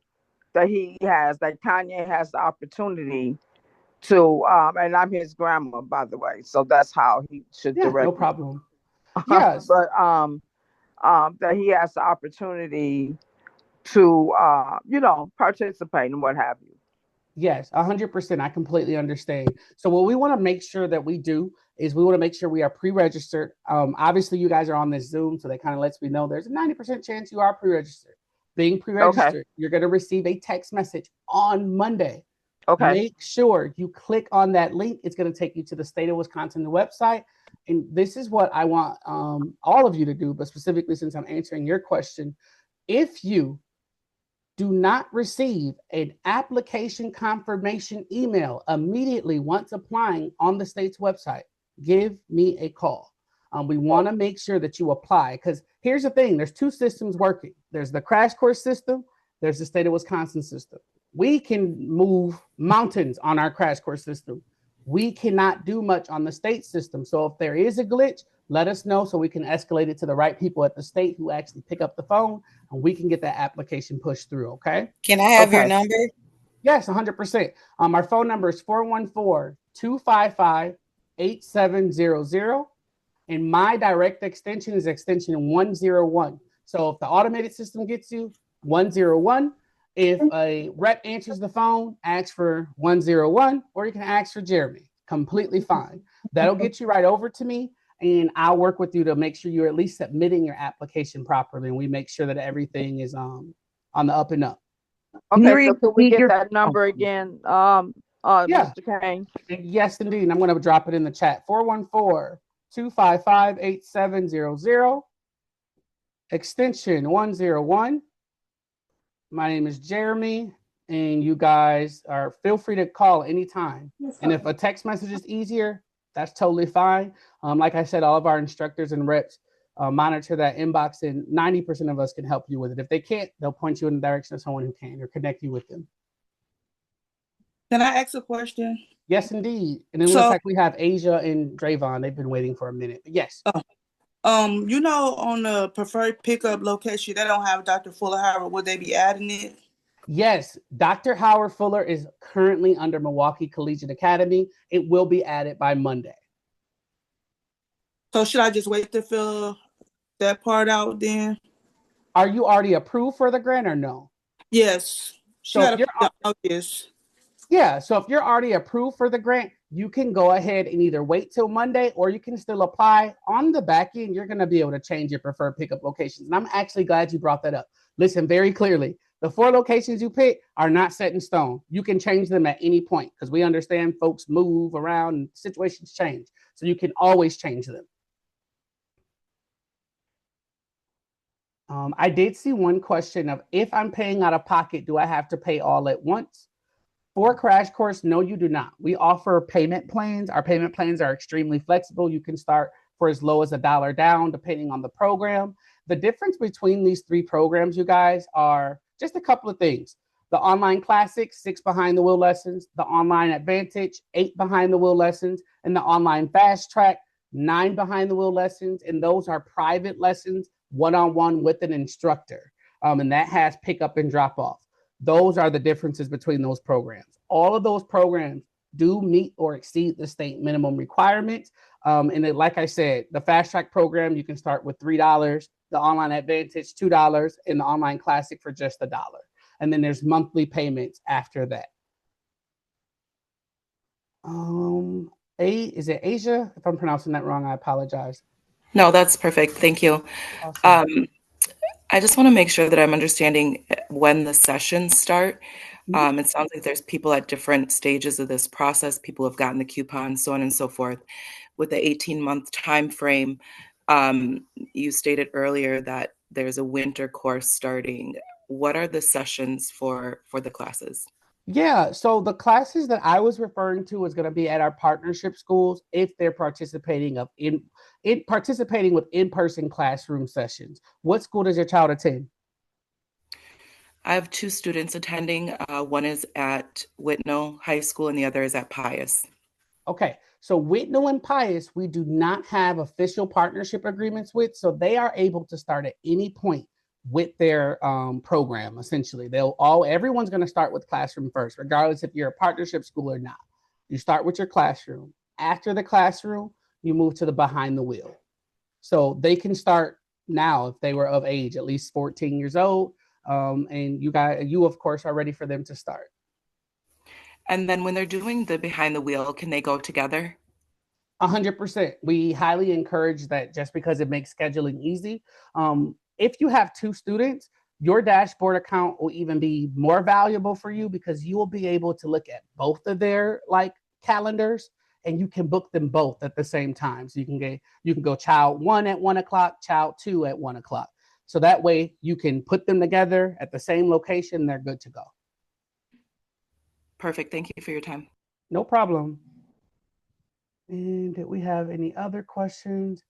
Kanye has the opportunity to, and I'm his grandma, by the way, so that's how he should Yeah, no direct me. problem. Yes. But that he has the opportunity to, participate and what have you. Yes, 100%. I completely understand. So what we want to make sure that we do is we want to make sure we are pre-registered. Obviously, you guys are on this Zoom, so that kind of lets me know there's a 90% chance you are pre-registered. Being pre-registered, you're going to receive a text message on Monday. Okay. Make sure you click on that link. It's going to take you to the State of Wisconsin website. And this is what I want all of you to do, but specifically since I'm answering your question, if you do not receive an application confirmation email immediately once applying on the state's website, give me a call. We want to make sure that you apply, because here's the thing, there's two systems working. There's the crash course system, there's the State of Wisconsin system. We can move mountains on our crash course system. We cannot do much on the state system. So if there is a glitch, let us know so we can escalate it to the right people at the state who actually pick up the phone, and we can get that application pushed through, okay? Can I have your number? Yes, 100%. Our phone number is 414-255-8700, and my direct extension is extension 101. So if the automated system gets you, 101. If a rep answers the phone, ask for 101, or you can ask for Jeremy. Completely fine. That'll get you right over to me, and I'll work with you to make sure you're at least submitting your application properly, and we make sure that everything is on the up and up. Okay, so can we get that number again, Yeah. Mr. Kane? Yes, indeed. I'm going to drop it in the chat. 414-255-8700, extension 101. My name is Jeremy, and you guys feel free to call anytime. And if a text message is easier, that's totally fine. Like I said, all of our instructors and reps monitor that inbox, and 90% of us can help you with it. If they can't, they'll point you in the direction of someone who can or connect you with them. Can I ask a question? Yes, indeed. And it looks like we have Asia and Drayvon. They've been waiting for a minute. But yes. On the preferred pickup location, they don't have Dr. Fuller Howard. Would they be adding it? Yes, Dr. Howard Fuller is currently under Milwaukee Collegiate Academy. It will be added by Monday. So should I just wait to fill that part out then? Are you already approved for the grant or no? Yes. So if you're already approved for the grant, you can go ahead and either wait till Monday, or you can still apply. On the back end, you're going to be able to change your preferred pickup locations. And I'm actually glad you brought that up. Listen very clearly. The 4 locations you pick are not set in stone. You can change them at any point, because we understand folks move around and situations change. So you can always change them. I did see one question of, if I'm paying out of pocket, do I have to pay all at once? For Crash Course, no, you do not. We offer payment plans. Our payment plans are extremely flexible. You can start for as low as $1 down, depending on the program. The difference between these 3 programs, you guys, are just a couple of things. The Online Classic, 6 behind the wheel lessons. The Online Advantage, 8 behind the wheel lessons. And the Online Fast Track, 9 behind the wheel lessons. And those are private lessons, one-on-one with an instructor. And that has pickup and drop off. Those are the differences between those programs. All of those programs do meet or exceed the state minimum requirements. And then, like I said, the Fast Track program, you can start with $3, the Online Advantage, $2, and the Online Classic for just $1. And then there's monthly payments after that. Is it Asia? If I'm pronouncing that wrong, I apologize. No, that's perfect. Thank you. Awesome. I just want to make sure that I'm understanding when the sessions start. It sounds like there's people at different stages of this process. People have gotten the coupons, so on and so forth. With the 18-month time frame, you stated earlier that there's a winter course starting. What are the sessions for the classes? Yeah, so the classes that I was referring to is going to be at our partnership schools if they're participating with in-person classroom sessions. What school does your child attend? I have 2 students attending. One is at Whitnall High School and the other is at Pius. Okay, so Whitnall and Pius, we do not have official partnership agreements with, so they are able to start at any point. with their program. Essentially, everyone's going to start with classroom first, regardless if you're a partnership school or not. You start with your classroom. After the classroom, you move to the behind the wheel. So they can start now if they were of age, at least 14 years old. And you of course are ready for them to start. And then when they're doing the behind the wheel, can they go together? 100%. We highly encourage that, just because it makes scheduling easy. If you have 2 students, your dashboard account will even be more valuable for you, because you will be able to look at both of their calendars, and you can book them both at the same time. So you can go child 1 at 1 o'clock, child 2 at 1 o'clock. So that way you can put them together at the same location. They're good to go. Perfect. Thank you for your time. No problem. And did we have any other questions?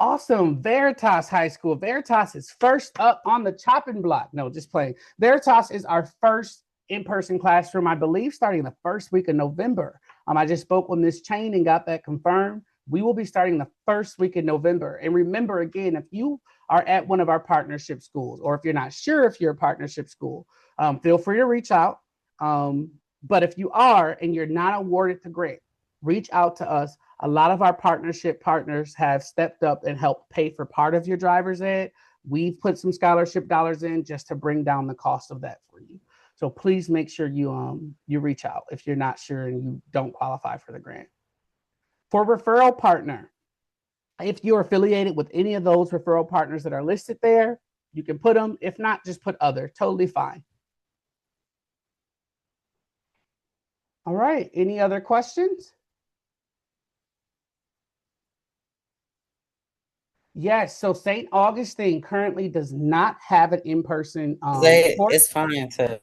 Awesome. Veritas High School. Veritas is first up on the chopping block. No, just playing. Veritas is our first in-person classroom, I believe, starting the first week of November. I just spoke with Ms. Chain and got that confirmed. We will be starting the first week in November. And remember, again, if you are at one of our partnership schools, or if you're not sure if you're a partnership school, feel free to reach out. But if you are and you're not awarded the grant, reach out to us. A lot of our partnership partners have stepped up and helped pay for part of your driver's ed. We've put some scholarship dollars in just to bring down the cost of that for you. So please make sure you reach out if you're not sure and you don't qualify for the grant. For referral partner, if you're affiliated with any of those referral partners that are listed there, you can put them. If not, just put other. Totally fine. All right. Any other questions? Yes. So St. Augustine currently does not have an in-person course. It's fine too.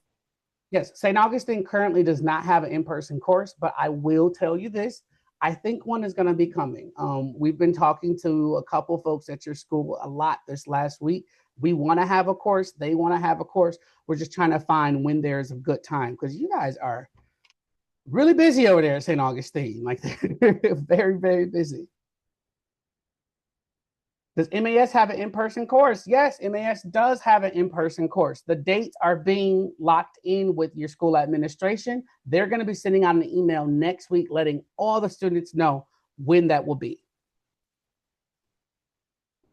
Yes, St. Augustine currently does not have an in-person course, but I will tell you this. I think one is going to be coming. We've been talking to a couple folks at your school a lot this last week. We want to have a course. They want to have a course. We're just trying to find when there's a good time, because you guys are really busy over there at St. Augustine. Like, they're very, very busy. Does MAS have an in-person course? Yes, MAS does have an in-person course. The dates are being locked in with your school administration. They're going to be sending out an email next week letting all the students know when that will be.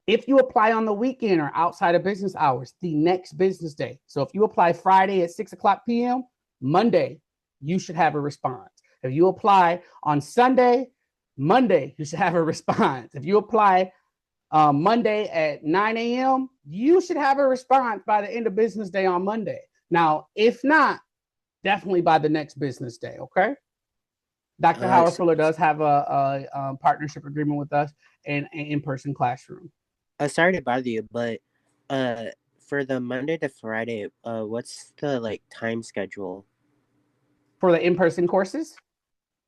If you apply on the weekend or outside of business hours, the next business day. So if you apply Friday at 6:00 p.m., Monday, you should have a response. If you apply on Sunday, Monday, you should have a response. If you apply Monday at 9 a.m., you should have a response by the end of business day on Monday. Now, if not, definitely by the next business day, okay? Dr. Howard Fuller does have a partnership agreement with us and an in-person classroom. Sorry to bother you, but for the Monday to Friday, what's the time schedule? For the in-person courses?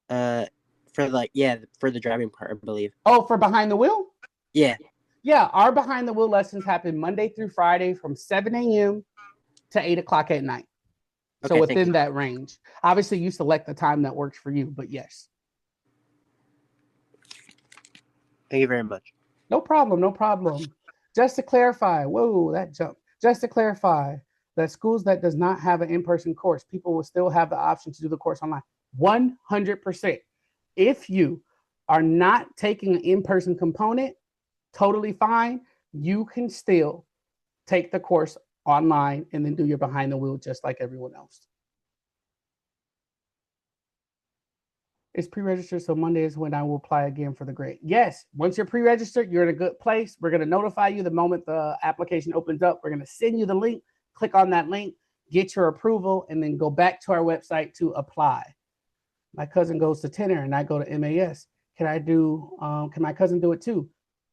For the driving part, I believe. Oh, for behind the wheel? Yeah. Yeah, our behind the wheel lessons happen Monday through Friday from 7 a.m. to 8 o'clock at night. So Okay, within that range. Obviously, you select the time that works for you, but yes. Thank you very much. No problem, no problem. Just to clarify, whoa, that jumped. Just to clarify, that schools that does not have an in-person course, people will still have the option to do the course online. 100%. If you are not taking an in-person component, totally fine. You can still take the course online and then do your behind the wheel just like everyone else. It's pre-registered, so Monday is when I will apply again for the grant. Yes, once you're pre-registered, you're in a good place. We're going to notify you the moment the application opens up. We're going to send you the link. Click on that link, get your approval, and then go back to our website to apply. My cousin goes to Tenor and I go to MAS. Can my cousin do it too?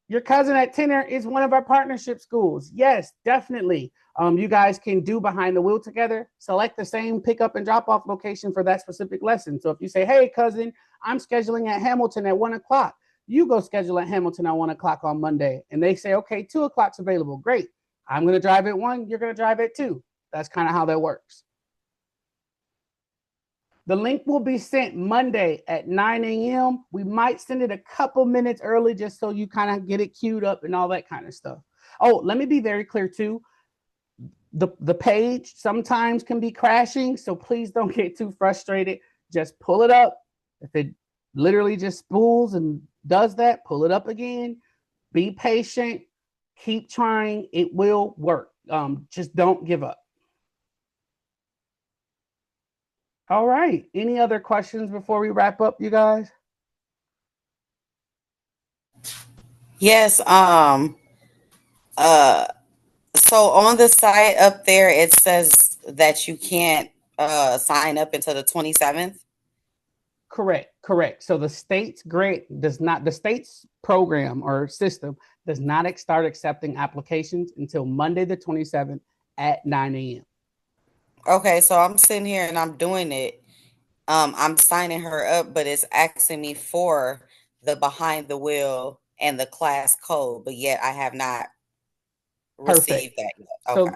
Your cousin at Tenor is one of our partnership schools. Yes, definitely. You guys can do behind the wheel together. Select the same pickup and drop off location for that specific lesson. So if you say, hey, cousin, I'm scheduling at Hamilton at 1 o'clock. You go schedule at Hamilton at 1 o'clock on Monday. And they say, okay, 2 o'clock's available. Great. I'm going to drive at 1. You're going to drive at 2. That's kind of how that works. The link will be sent Monday at 9 a.m. We might send it a couple minutes early just so you kind of get it queued up and all that kind of stuff. Oh, let me be very clear too. the page sometimes can be crashing, so please don't get too frustrated. Just pull it up. If it literally just spools and does that, pull it up again. Be patient. Keep trying. It will work. Just don't give up. All right. Any other questions before we wrap up, you guys? Yes. So on the site up there, it says that you can't sign up until the 27th. Correct. So the state's the state's program or system does not start accepting applications until Monday the 27th at 9 a.m. Okay, so I'm sitting here and I'm doing it. I'm signing her up, but it's asking me for the behind the wheel and the class code, but yet I have not received Perfect. that yet. So Okay.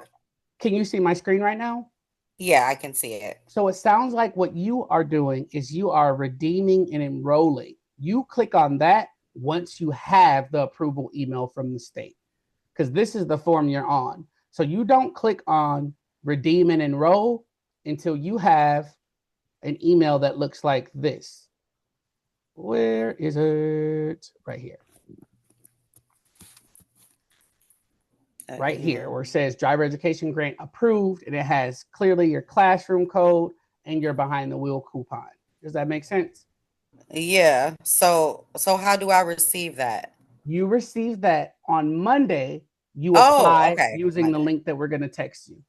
can you see my screen right now? Yeah, I can see it. So it sounds like what you are doing is you are redeeming and enrolling. You click on that once you have the approval email from the state, because this is the form you're on. So you don't click on redeem and enroll until you have an email that looks like this. Where is it? Right here. Right here, where it says driver education grant approved, and it has clearly your classroom code and your behind the wheel coupon. Does that make sense? Yeah. So how do I receive that? You receive that on Monday. You Oh, apply okay. using the Monday. link that we're going to text you.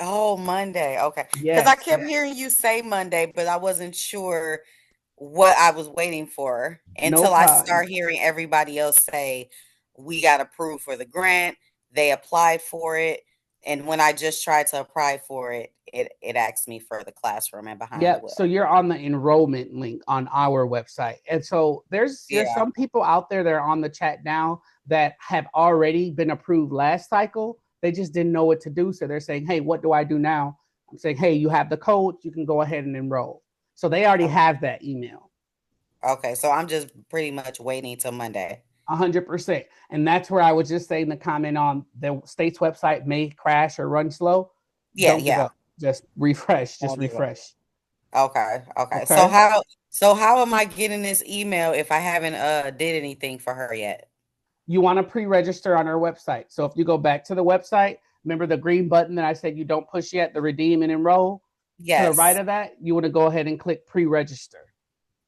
Oh, Monday. Okay. Because I Yes. kept hearing you say Monday, but I wasn't sure what I was waiting for No until I problem. start hearing everybody else say, we got approved for the grant, they applied for it. And when I just tried to apply for it, it asked me for the classroom and behind the Yep. So wheel. you're on the enrollment link on our website. And so there's Yeah. some people out there that are on the chat now that have already been approved last cycle. They just didn't know what to do. So they're saying, hey, what do I do now? I'm saying, hey, you have the code. You can go ahead and enroll. So they already have that email. Okay. So I'm just pretty much waiting till Monday. 100%. And that's where I was just saying the comment on the state's website may crash or run slow. Yeah. Don't give Yeah. up. Just refresh. Just Don't give up. refresh. Okay. Okay. Okay. So how am I getting this email if I haven't did anything for her yet? You want to pre-register on our website. So if you go back to the website, remember the green button that I said you don't push yet, the redeem and enroll? To the right Yes. of that, you want to go ahead and click pre-register.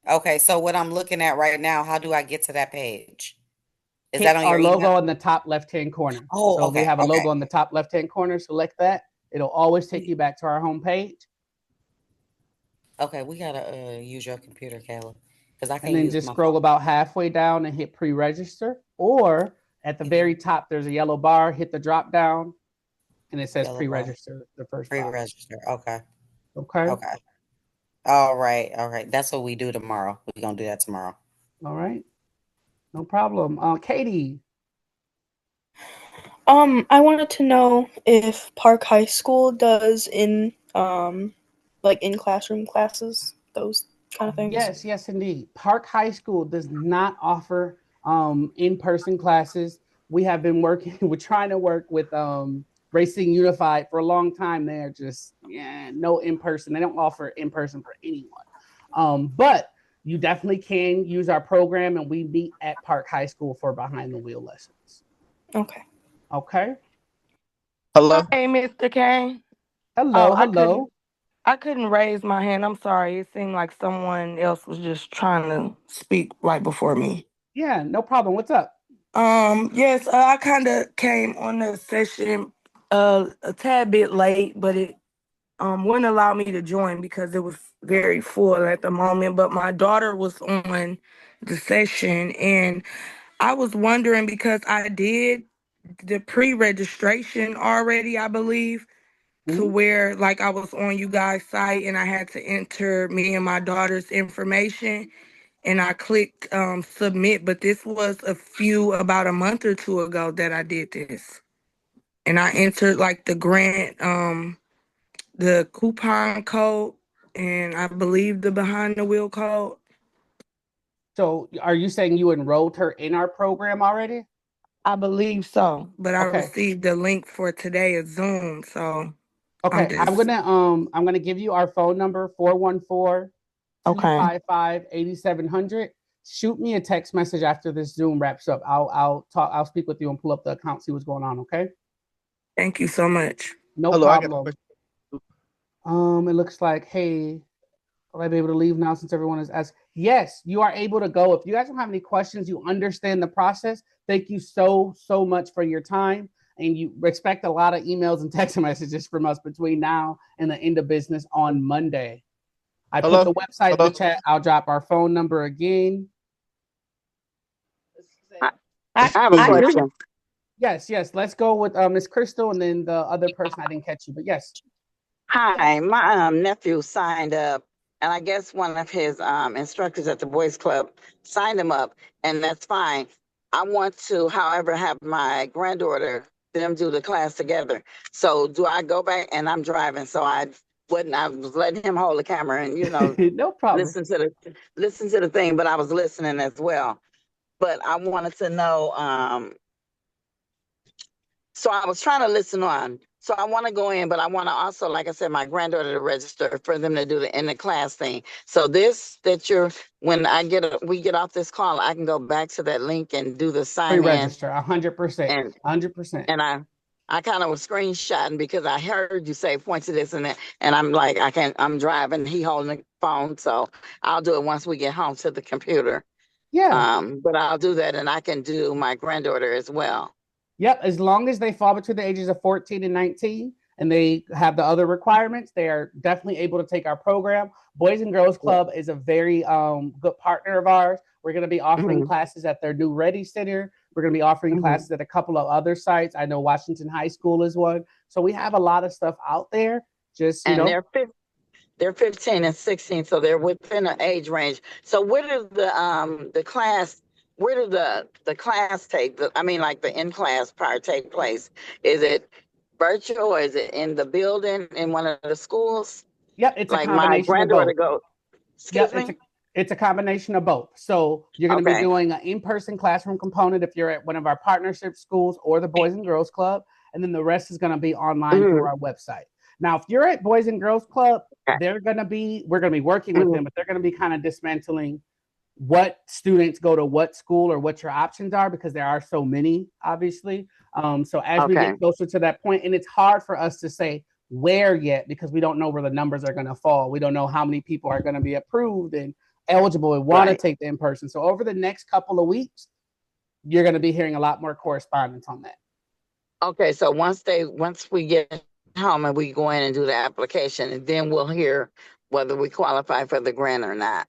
Okay. So what I'm looking at right now, how do I get to that page? Is that Hit on our your email? logo in the top left-hand corner. Oh, So we okay. have a Okay. logo in the top left-hand corner. Select that. It'll always take you back to our homepage. Okay. We gotta use your computer, Kayla, because I And can't then use just my scroll phone. about halfway down and hit pre-register. Or at the very top, there's a yellow bar. Hit the drop down, and it says Yellow bar. pre-register, the first box. Pre-register. Okay. Okay. Okay. All right. All right. That's what we do tomorrow. We're gonna do that tomorrow. All right. No problem. Katie. I wanted to know if Park High School does like in classroom classes, those kind of things. Yes, indeed. Park High School does not offer in-person classes. We have been working, we're trying to work with Racing Unified for a long time. They're just, no in-person. They don't offer in-person for anyone. But you definitely can use our program, and we meet at Park High School for behind the wheel lessons. Okay. Okay. Hello. Hey, Mr. Kane. Hello. I couldn't raise my hand. I'm sorry. It seemed like someone else was just trying to speak right before me. Yeah, no problem. What's up? Yes, I kind of came on the session a tad bit late, but it wouldn't allow me to join because it was very full at the moment. But my daughter was on the session, and I was wondering because I did the pre-registration already, I believe, to where like I was on you guys' site and I had to enter me and my daughter's information, and I clicked submit, but this was about a month or two ago that I did this. And I entered like the grant, the coupon code, and I believe the behind the wheel code. So are you saying you enrolled her in our program already? I believe so, but I Okay. received the link for today of Zoom, so Okay, I'm just I'm gonna give you our phone number, 414 okay. 255 8700. Shoot me a text message after this Zoom wraps up. I'll speak with you and pull up the account, see what's going on, okay? Thank you so much. No Hello, I got a problem. question. It looks like, hey, will I be able to leave now since everyone is asked? Yes, you are able to go. If you guys don't have any questions, you understand the process. Thank you so much for your time. And you expect a lot of emails and text messages from us between now and the end of business on Monday. I put Hello? the website in the Hello? chat. I'll drop our phone number again. I have a question. Yes. Let's go with Miss Crystal and then the other person. I didn't catch you, but yes. Hi, my nephew signed up, and I guess one of his instructors at the Boys Club signed him up, and that's fine. I want to, however, have my granddaughter them do the class together. So do I go back? And I'm driving, so I was letting him hold the camera and No problem. listen to the thing, but I was listening as well. But I wanted to know. So I was trying to listen on. So I want to go in, but I want to also, like I said, my granddaughter to register for them to do the in the class thing. So when we get off this call, I can go back to that link and do the sign in. Pre-register, 100%, And 100%. And I kind of was screenshotting because I heard you say point to this and that, and I'm like, I'm driving, he holding the phone, so I'll do it once we get home to the computer. Yeah. But I'll do that, and I can do my granddaughter as well. Yep, as long as they fall between the ages of 14 and 19 and they have the other requirements, they are definitely able to take our program. Boys and Girls Club is a very good partner of ours. We're going to be offering classes at their new Ready Center. We're going to be offering classes at a couple of other sites. I know Washington High School is one. So we have a lot of stuff out there. They're 15 and 16, so they're within an age range. So where does the class take? Like the in-class part take place? Is it virtual or is it in the building in one of the schools? Yep, it's like a combination of both. It's a combination of both. So you're going to be doing an in-person classroom component if you're at one of our partnership schools or the Boys and Girls Club, and then the rest is going to be online through our website. Now, if you're at Boys and Girls Club, we're going to be working with them, but they're going to be kind of dismantling what students go to what school or what your options are, because there are so many, obviously. So as we get closer to that point, and it's hard for us to say where yet, because we don't know where the numbers are going to fall. We don't know how many people are going to be approved and eligible and want to take the in-person. So over the next couple of weeks, you're going to be hearing a lot more correspondence on that. Okay, so once we get home and we go in and do the application, and then we'll hear whether we qualify for the grant or not.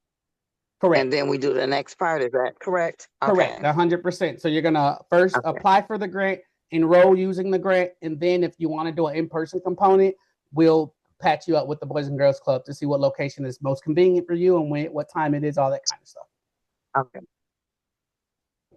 Correct. And then we do the next part. Is that correct? Correct, 100%. So you're going to first apply for the grant, enroll using the grant, and then if you want to do an in-person component, we'll patch you up with the Boys and Girls Club to see what location is most convenient for you and what time it is, all that kind of stuff. Okay.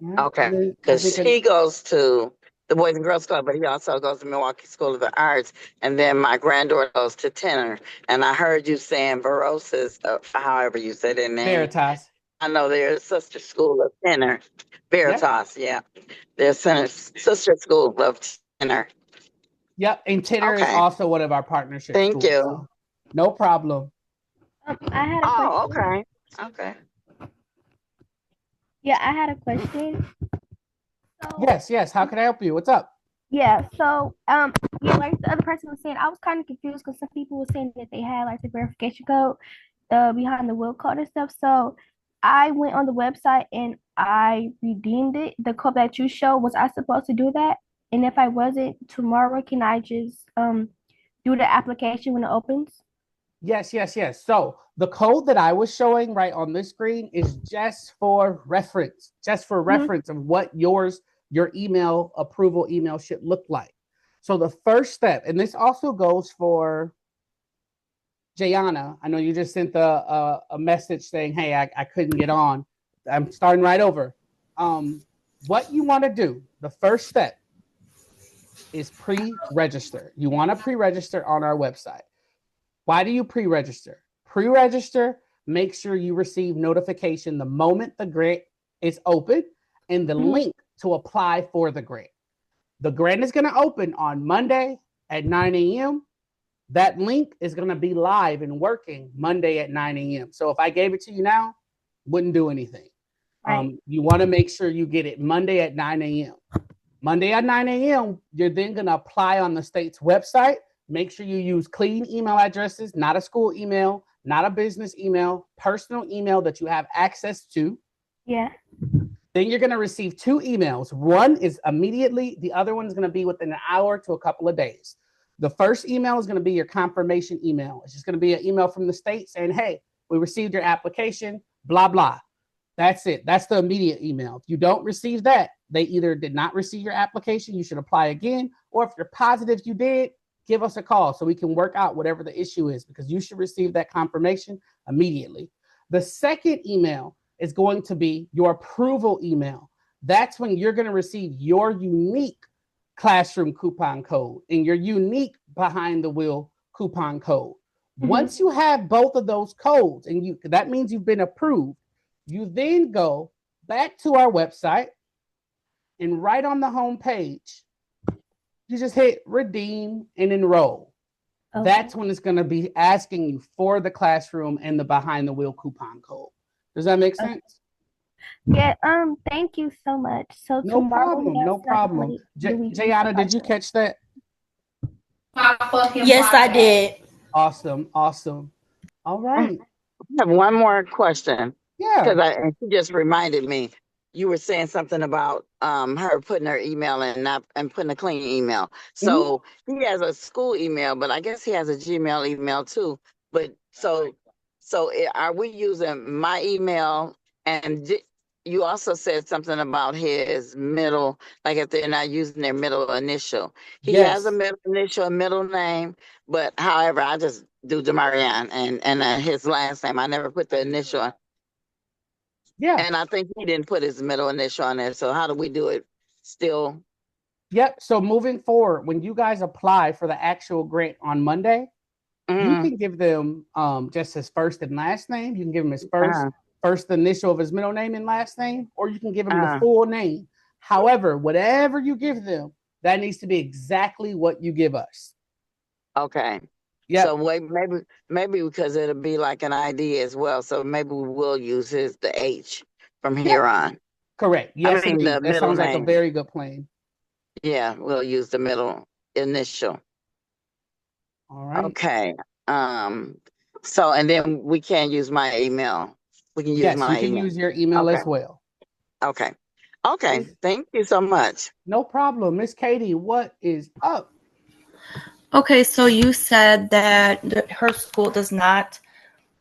Yeah, okay. Because he goes to the Boys and Girls Club, but he also goes to Milwaukee School of the Arts. And then my granddaughter goes to Tenor. And I heard you saying Verosis, however you said their name. Veritas. I know they're a sister school of Tenor. Veritas, yeah. They're sister school of Tenor. Yep, and Tenor is also one of our partnerships. Thank you. So no problem. I had a question. Okay. Yeah, I had a question. Yes. How can I help you? What's up? Yeah, so like the other person was saying, I was kind of confused because some people were saying that they had like the verification code, the behind the wheel code and stuff. So I went on the website and I redeemed it. The code that you showed, was I supposed to do that? And if I wasn't, tomorrow can I just do the application when it opens? Yes. So the code that I was showing right on this screen is just for reference, of what your email approval email should look like. So the first step, and this also goes for Jayana. I know you just sent a message saying, hey, I couldn't get on. I'm starting right over. What you want to do, the first step is pre-register. You want to pre-register on our website. Why do you pre-register? Pre-register, make sure you receive notification the moment the grant is open, and the link to apply for the grant. The grant is going to open on Monday at 9 a.m. That link is going to be live and working Monday at 9 a.m. So if I gave it to you now, wouldn't do anything. Right. You want to make sure you get it Monday at 9 a.m. Monday at 9 a.m., you're then going to apply on the state's website. Make sure you use clean email addresses, not a school email, not a business email, personal email that you have access to. Yeah. Then you're going to receive 2 emails. One is immediately, the other one is going to be within an hour to a couple of days. The first email is going to be your confirmation email. It's just going to be an email from the state saying, hey, we received your application, blah, blah. That's it. That's the immediate email. If you don't receive that, they either did not receive your application, you should apply again, or if you're positive you did, give us a call so we can work out whatever the issue is, because you should receive that confirmation immediately. The second email is going to be your approval email. That's when you're going to receive your unique classroom coupon code and your unique behind the wheel coupon code. Once you have both of those codes, and that means you've been approved, you then go back to our website, and right on the home page, you just hit redeem and enroll. Okay. That's when it's going to be asking you for the classroom and the behind the wheel coupon code. Does that make sense? Yeah, thank you so much. So No tomorrow problem. we have No problem. Sunday. Do we use the Jayana, did you catch that? Yes, I did. Awesome. Awesome. All right. I have one more question. Yeah. Because she just reminded me. You were saying something about her putting her email in and putting a clean email. So he has a school email, but I guess he has a Gmail email too. But so are we using my email? And you also said something about his middle, like if they're not using their middle initial. He has a middle initial, a middle name, but however, I just do Demarion and his last name. I never put the initial on. Yeah. And I think he didn't put his middle initial on there. So how do we do it still? Yep. So moving forward, when you guys apply for the actual grant on Monday, you can give them just his first and last name. You can give him his first initial of his middle name and last name, or you can give him the full name. However, whatever you give them, that needs to be exactly what you give us. Okay. Yeah. So maybe because it'll be like an ID as well. So maybe we will use the H from here on. Correct. Yes, I mean, indeed. the That middle sounds like a name. very good plan. Yeah, we'll use the middle initial. All right. Okay. So and then we can't use my email. We can use Yes, my you can email. use your email as well. Okay. Okay. Thank you so much. No problem. Miss Katie, what is up? Okay, so you said that her school does not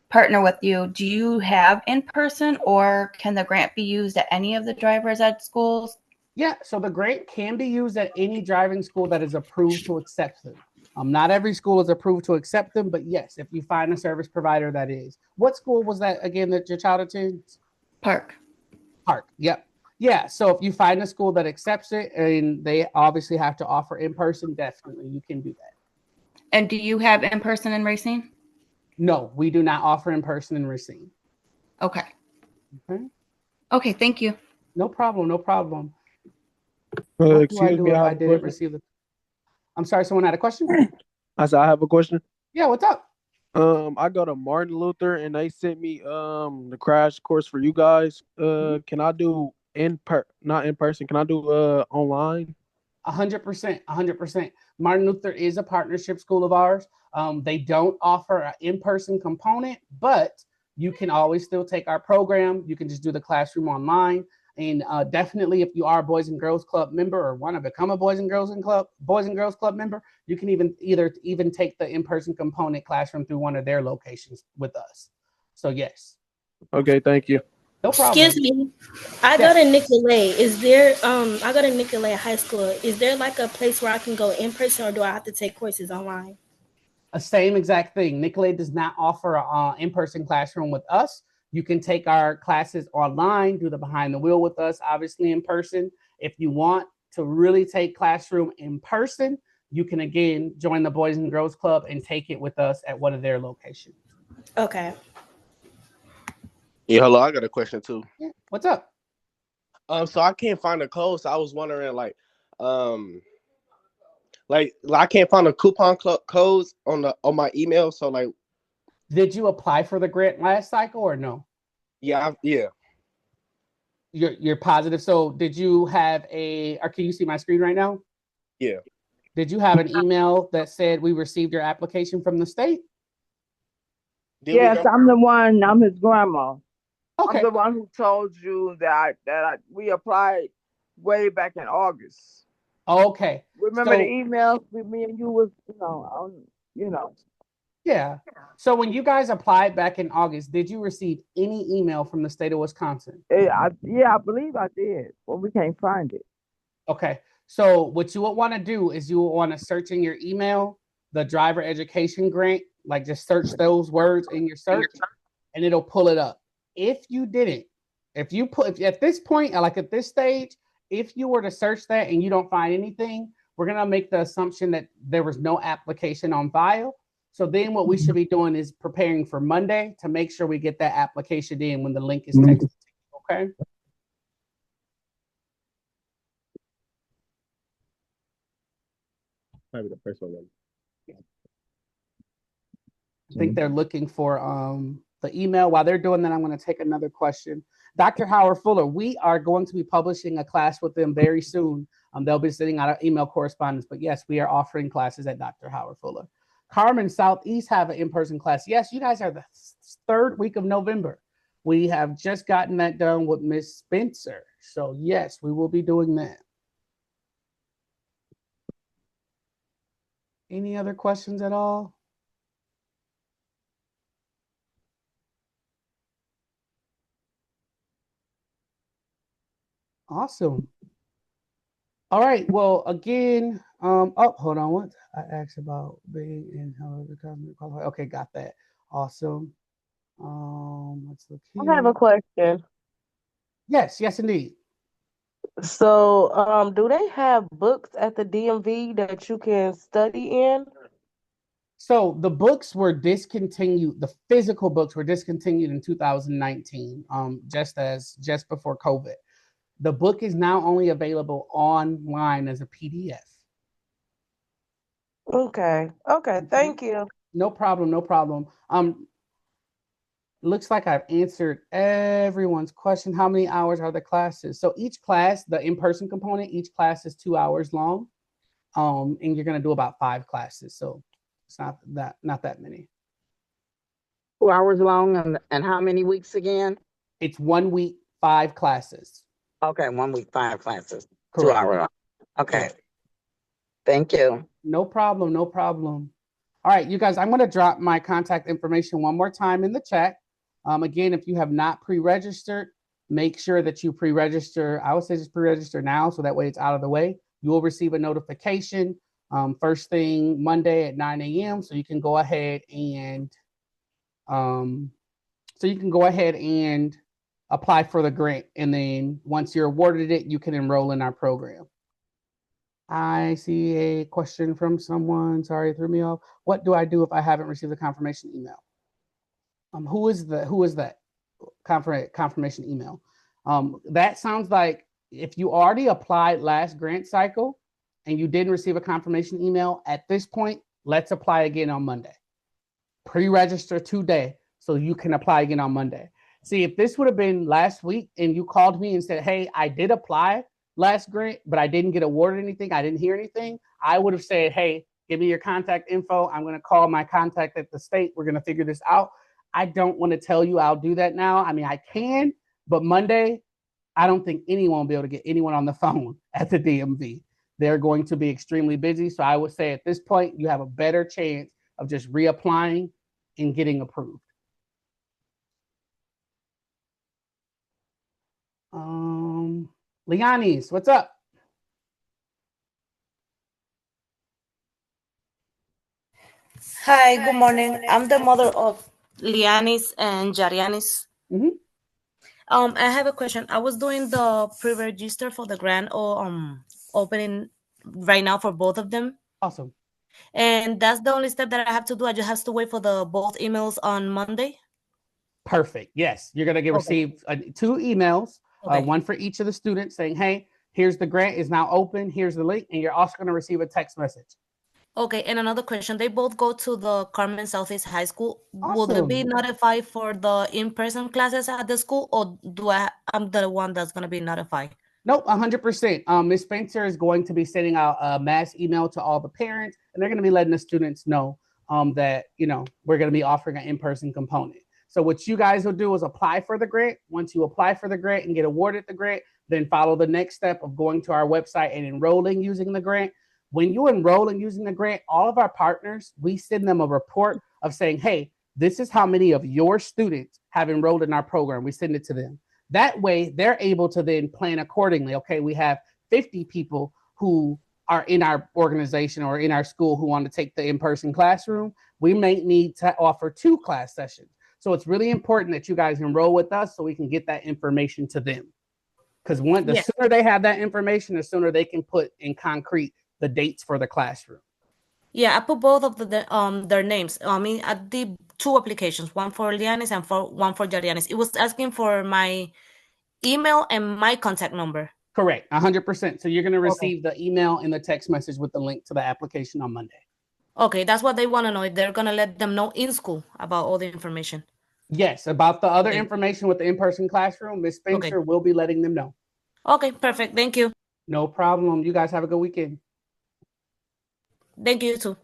partner with you. Do you have in person, or can the grant be used at any of the driver's ed schools? Yeah, so the grant can be used at any driving school that is approved to accept them. Not every school is approved to accept them, but yes, if you find a service provider that is. What school was that again that your child attends? Park. Yep. Yeah, so if you find a school that accepts it and they obviously have to offer in person, definitely you can do that. And do you have in person in Racine? No, we do not offer in person in Racine. Okay. Okay. Okay, thank you. No problem. No problem. What do I Excuse do me, if I I have a didn't question. receive it? I'm sorry, someone had a question? I said I have a question. Yeah, what's up? I go to Martin Luther and they sent me the crash course for you guys. Can I do not in person? Can I do online? 100%, 100%. Martin Luther is a partnership school of ours. They don't offer an in-person component, but you can always still take our program. You can just do the classroom online. And definitely, if you are a Boys and Girls Club member or want to become a Boys and Girls Club member, you can even take the in-person component classroom through one of their locations with us. So yes. Okay, thank you. No problem. Excuse me. I go to Nicolay. Is there I go to Nicolay High School. Is there like a place where I can go in person, or do I have to take courses online? Same exact thing. Nicolay does not offer an in-person classroom with us. You can take our classes online, do the behind the wheel with us, obviously in person. If you want to really take classroom in person, you can again join the Boys and Girls Club and take it with us at one of their locations. Okay. Yeah, hello. I got a question too. Yeah. What's up? So I can't find the code. So I was wondering, like I can't find the coupon codes on my email. So like, Did you apply for the grant last cycle or no? yeah. You're positive. So did you have or can you see my screen right now? Yeah. Did you have an email that said we received your application from the state? Yes, I'm the one. I'm his grandma. Okay. I'm the one who told you we applied way back in August. Okay. Remember the emails with me and you was, you know. Yeah. So when you guys applied back in August, did you receive any email from the state of Wisconsin? I believe I did. Well, we can't find it. Okay. So what you would want to do is you would want to search in your email the driver education grant, like just search those words in your search and it'll pull it up. If you didn't, if at this point, like at this stage, if you were to search that and you don't find anything, we're going to make the assumption that there was no application on file. So then what we should be doing is preparing for Monday to make sure we get that application in when the link is texted to you, okay? Probably the first one. I think they're looking for the email. While they're doing that, I'm going to take another question. Dr. Howard Fuller, we are going to be publishing a class with them very soon. They'll be sending out our email correspondence, but yes, we are offering classes at Dr. Howard Fuller. Carmen Southeast have an in-person class. Yes, you guys are the third week of November. We have just gotten that done with Miss Spencer. So yes, we will be doing that. Any other questions at all? Awesome. All right. Well, again, hold on. What I asked about being in however qualified. Okay, got that. Awesome. Let's look here. I have a question. Yes, indeed. So, do they have books at the DMV that you can study in? So the books were discontinued. The physical books were discontinued in 2019, just before COVID. The book is now only available online as a PDF. Okay. Thank you. No problem. Looks like I've answered everyone's question. How many hours are the classes? So each class, the in-person component, each class is 2 hours long. And you're going to do about 5 classes. So it's not that many. 2 hours long and how many weeks again? It's 1 week, 5 classes. Okay, 1 week, 5 classes. Correct. 2 hours. Okay. Thank you. No problem. All right, you guys, I'm going to drop my contact information one more time in the chat. Again, if you have not pre-registered, make sure that you pre-register. I would say just pre-register now so that way it's out of the way. You will receive a notification first thing Monday at 9 a.m. So you can go ahead and apply for the grant. And then once you're awarded it, you can enroll in our program. I see a question from someone. Sorry, it threw me off. What do I do if I haven't received a confirmation email? Who is that confirmation email? That sounds like if you already applied last grant cycle and you didn't receive a confirmation email at this point, let's apply again on Monday. Pre-register today so you can apply again on Monday. See, if this would have been last week and you called me and said, hey, I did apply last grant, but I didn't get awarded anything, I didn't hear anything, I would have said, hey, give me your contact info. I'm going to call my contact at the state. We're going to figure this out. I don't want to tell you I'll do that now. I mean, I can, but Monday, I don't think anyone will be able to get anyone on the phone at the DMV. They're going to be extremely busy. So I would say at this point, you have a better chance of just reapplying and getting approved. Lianis, what's up? Hi, good morning. I'm the mother of Lianis and Jarianis. I have a question. I was doing the pre-register for the grant or opening right now for both of them. Awesome. And that's the only step that I have to do. I just have to wait for the both emails on Monday. Perfect. Yes, you're going to receive 2 emails. Okay. one for each of the students saying, hey, here's the grant is now open. Here's the link. And you're also going to receive a text message. Okay, and another question. They both go to the Carmen Southeast High School. Will they be Awesome. notified for the in-person classes at the school, or I'm the one that's gonna be notified? Nope, 100%. Ms. Spencer is going to be sending out a mass email to all the parents, and they're going to be letting the students know that, we're going to be offering an in-person component. So what you guys will do is apply for the grant. Once you apply for the grant and get awarded the grant, then follow the next step of going to our website and enrolling using the grant. When you enroll in using the grant, all of our partners, we send them a report of saying, hey, this is how many of your students have enrolled in our program. We send it to them. That way, they're able to then plan accordingly. Okay, we have 50 people who are in our organization or in our school who want to take the in-person classroom. We may need to offer 2 class sessions. So it's really important that you guys enroll with us so we can get that information to them. Because the sooner they have that information, the sooner they can put in concrete the dates for the classroom. Yeah, I put both of their names. I mean, I did 2 applications, one for Lianis and one for Jarianis. It was asking for my email and my contact number. Correct, 100%. So you're going to receive the email and the text message with the link to the application on Monday. Okay, that's what they want to know. If they're going to let them know in school about all the information. Yes, about the other information with the in-person classroom, Ms. Spencer will be letting them know. Okay, perfect. Thank you. No problem. You guys have a good weekend. Thank you too.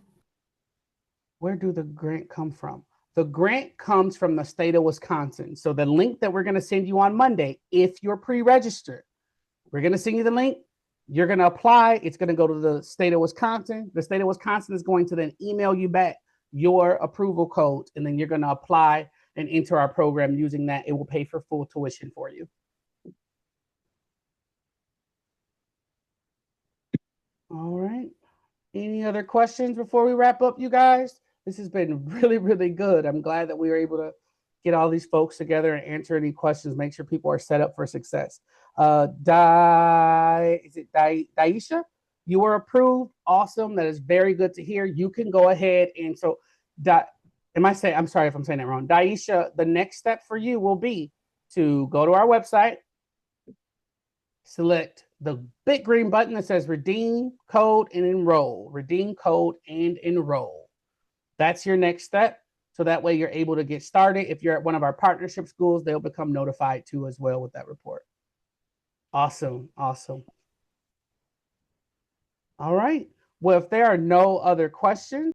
Where do the grant come from? The grant comes from the state of Wisconsin. So the link that we're going to send you on Monday, if you're pre-registered, we're going to send you the link. You're going to apply. It's going to go to the state of Wisconsin. The state of Wisconsin is going to then email you back your approval code, and then you're going to apply and enter our program using that. It will pay for full tuition for you. All right. Any other questions before we wrap up, you guys? This has been really, really good. I'm glad that we were able to get all these folks together and answer any questions, make sure people are set up for success. Is it Daisha? You were approved. Awesome. That is very good to hear. You can go ahead and I'm sorry if I'm saying that wrong. Daisha, the next step for you will be to go to our website, select the big green button that says redeem code and enroll. Redeem code and enroll. That's your next step. So that way you're able to get started. If you're at one of our partnership schools, they'll become notified too as well with that report. Awesome. Awesome. All right. Well, if there are no other questions,